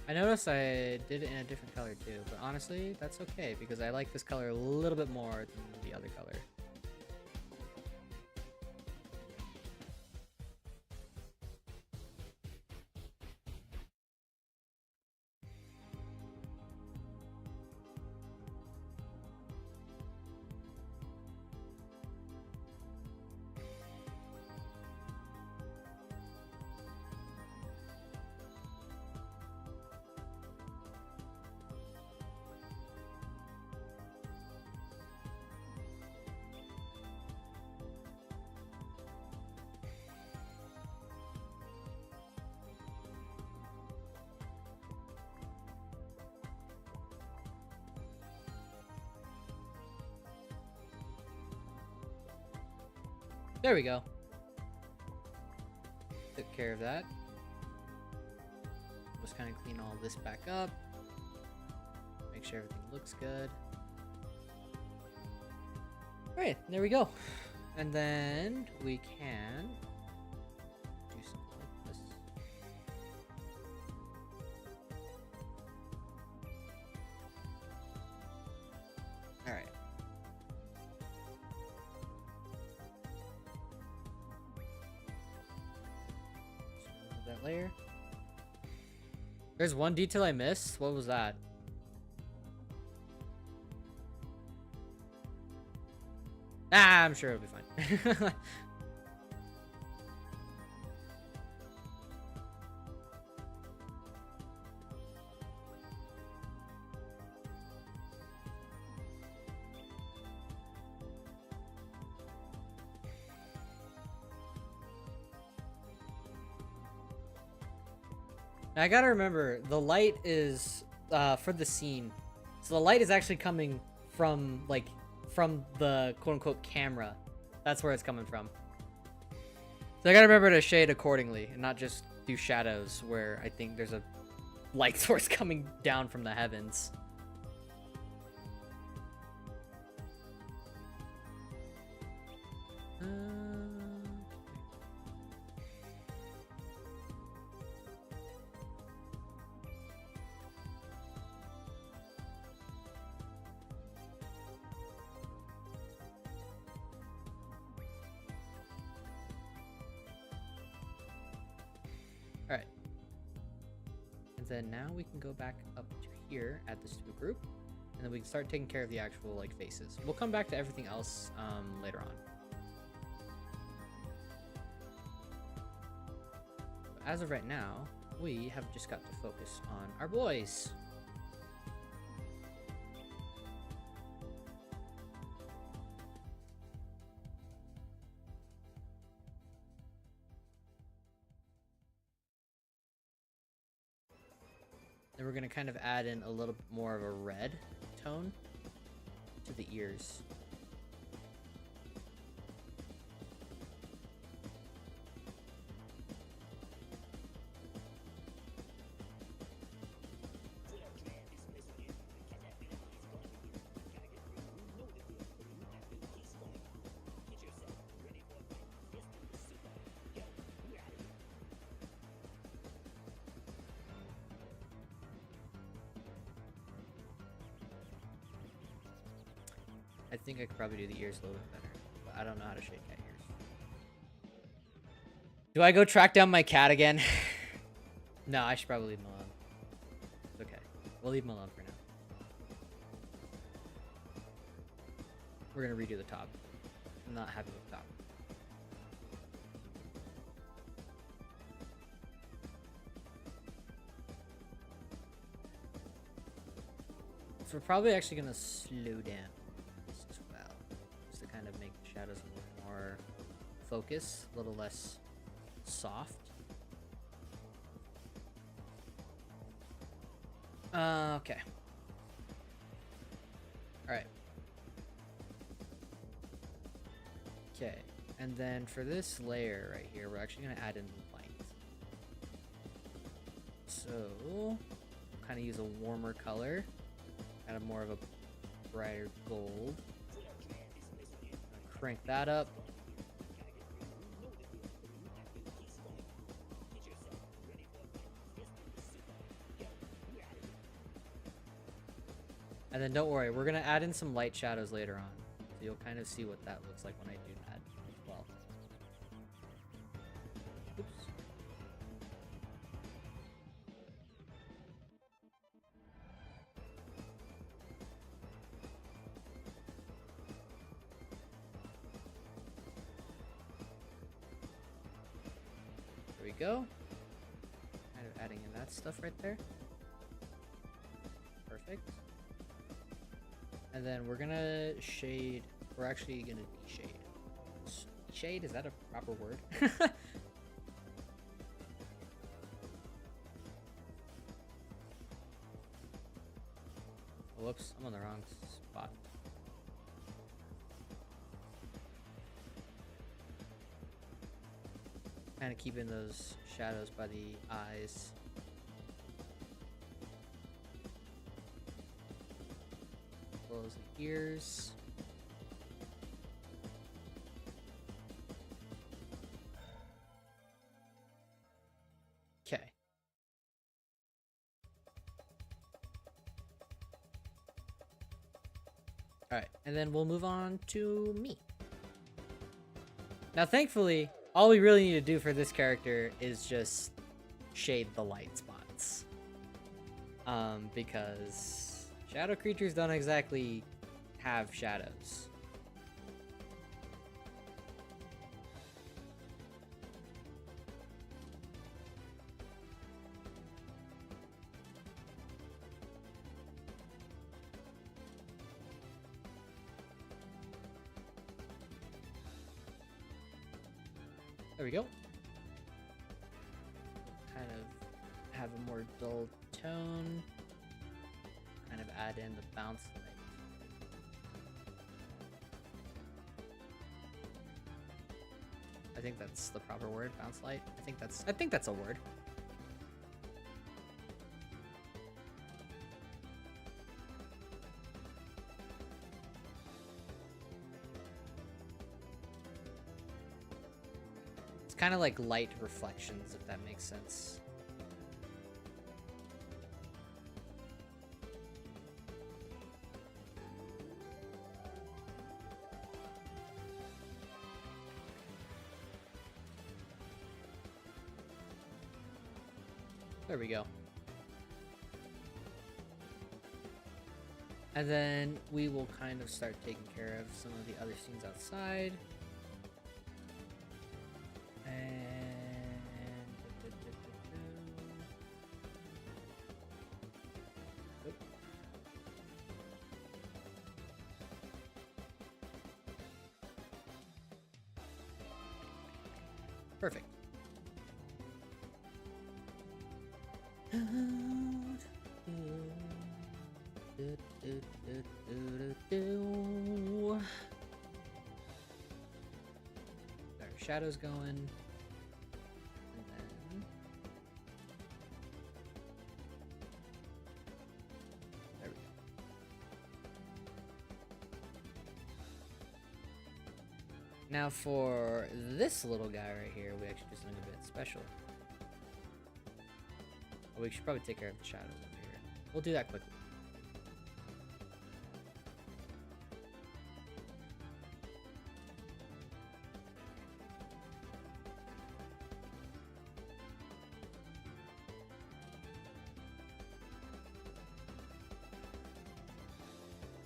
I noticed I did it in a different color too, but honestly, that's okay because I like this color a little bit more than the other color. There we go. Took care of that. Just kind of clean all this back up. Make sure everything looks good. Alright, there we go. And then we can do something like this. Alright. That layer. There's one detail I missed. What was that? Ah, I'm sure it'll be fine. Now, I gotta remember, the light is for the scene. So the light is actually coming from the quote-unquote camera. That's where it's coming from. So I gotta remember to shade accordingly and not just do shadows where I think there's a light source coming down from the heavens. Alright. And then now we can go back up to here, add this to a group, and then we can start taking care of the actual like faces. We'll come back to everything else later on. But as of right now, we have just got to focus on our boys. Then we're going to kind of add in a little bit more of a red tone to the ears. I think I could probably do the ears a little bit better, but I don't know how to shade cat ears. Do I go track down my cat again? No, I should probably leave him alone. It's okay. We'll leave him alone for now. We're gonna redo the top. I'm not happy with the top. So we're probably actually gonna slow down as well, just to kind of make the shadows a little more focus, a little less soft. Okay. Alright. Okay, and then for this layer right here, we're actually gonna add in light. So, kind of use a warmer color, kind of more of a brighter gold. Crank that up. And then don't worry, we're gonna add in some light shadows later on. So you'll kind of see what that looks like when I do that as well. Oops. There we go. Kind of adding in that stuff right there. Perfect. And then we're gonna shade, we're actually gonna de-shade. Shade, is that a proper word? Whoops, I'm on the wrong spot. Kind of keeping those shadows by the eyes. Close the ears. Okay. Alright, and then we'll move on to me. Now, thankfully, all we really need to do for this character is just shade the light spots. Because shadow creatures don't exactly have shadows. There we go. Kind of have a more dull tone. Kind of add in the bounce light. I think that's the proper word, bounce light. I think that's a word. It's kind of like light reflections, if that makes sense. There we go. And then we will kind of start taking care of some of the other scenes outside. And Oop. Perfect. Got our shadows going. And then there we go. Now for this little guy right here, we actually do something a bit special. Oh, we should probably take care of the shadows over here. We'll do that quickly.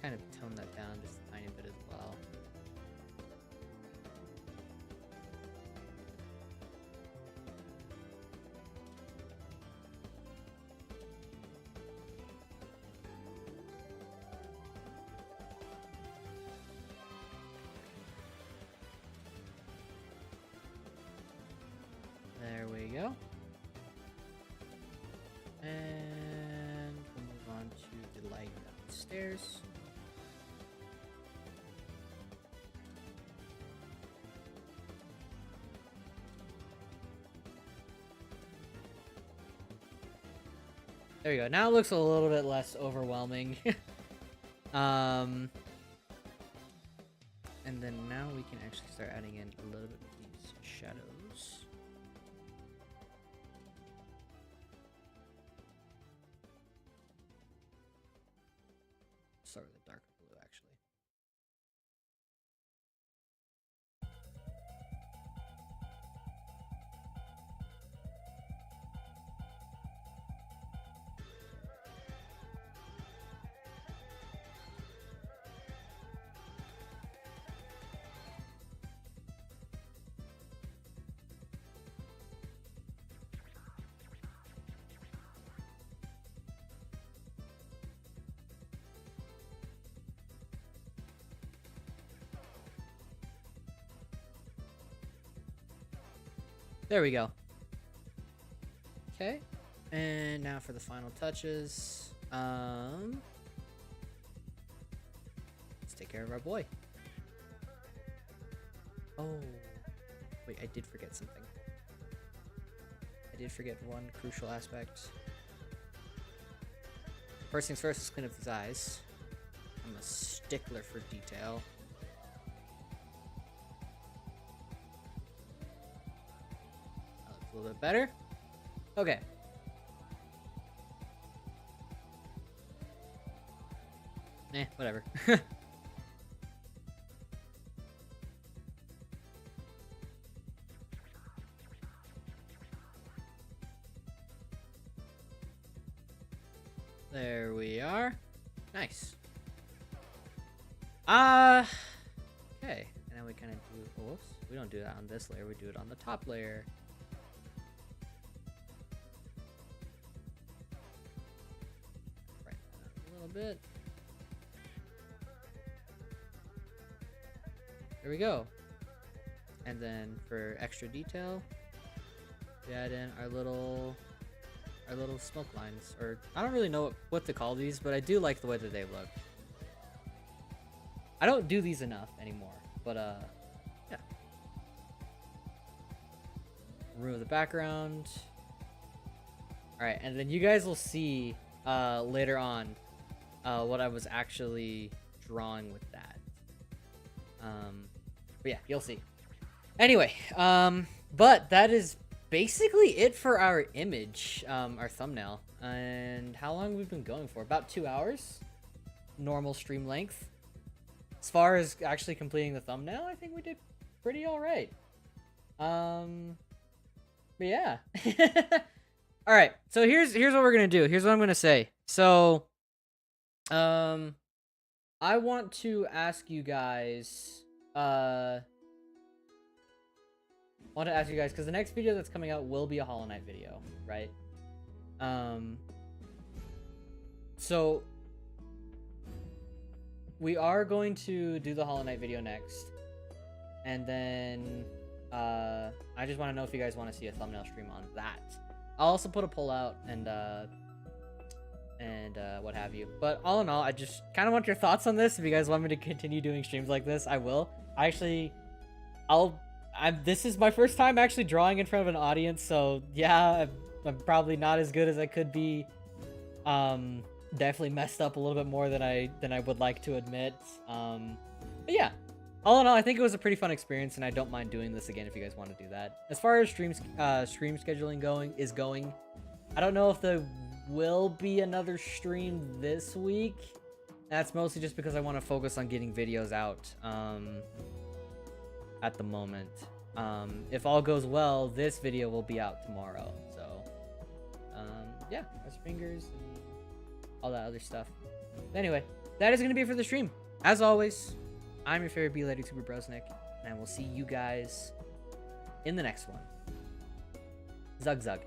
Kind of tone that down just a tiny bit as well. There we go. And we'll move on to the light downstairs. There you go. Now it looks a little bit less overwhelming. And then now we can actually start adding in a little bit of these shadows. Start with a darker blue, actually. There we go. Okay, and now for the final touches. Let's take care of our boy. Oh, wait, I did forget something. I did forget one crucial aspect. First things first, let's clean up these eyes. I'm a stickler for detail. A little bit better. Okay. Whatever. There we are. Nice. Okay. And then we kind of do, whoops, we don't do that on this layer, we do it on the top layer. Bit. There we go. And then for extra detail, we add in our little our little smoke lines. Or I don't really know what to call these, but I do like the way that they look. I don't do these enough anymore, but yeah. Remove the background. All right, and then you guys will see later on what I was actually drawing with that. But yeah, you'll see. Anyway, but that is basically it for our image, our thumbnail. And how long we've been going for? About 2 hours. Normal stream length. As far as actually completing the thumbnail, I think we did pretty all right. But yeah. All right. So here's what we're gonna do. Here's what I'm gonna say. So, I want to ask you guys. Because the next video that's coming out will be a Hollow Knight video, right? So we are going to do the Hollow Knight video next, and then I just want to know if you guys want to see a thumbnail stream on that. I'll also put a poll out and what have you. But all in all, I just kind of want your thoughts on this. If you guys want me to continue doing streams like this, I will. This is my first time actually drawing in front of an audience, so yeah, I'm probably not as good as I could be. Definitely messed up a little bit more than I would like to admit. But yeah, all in all, I think it was a pretty fun experience, and I don't mind doing this again if you guys want to do that. As far as stream scheduling going, I don't know if there will be another stream this week. That's mostly just because I want to focus on getting videos out at the moment. If all goes well, this video will be out tomorrow. So yeah, cross your fingers and all that other stuff. But anyway, that is going to be it for the stream. As always, I'm your favorite B-Lady Super Brosnick, and I will see you guys in the next one. Zug zug.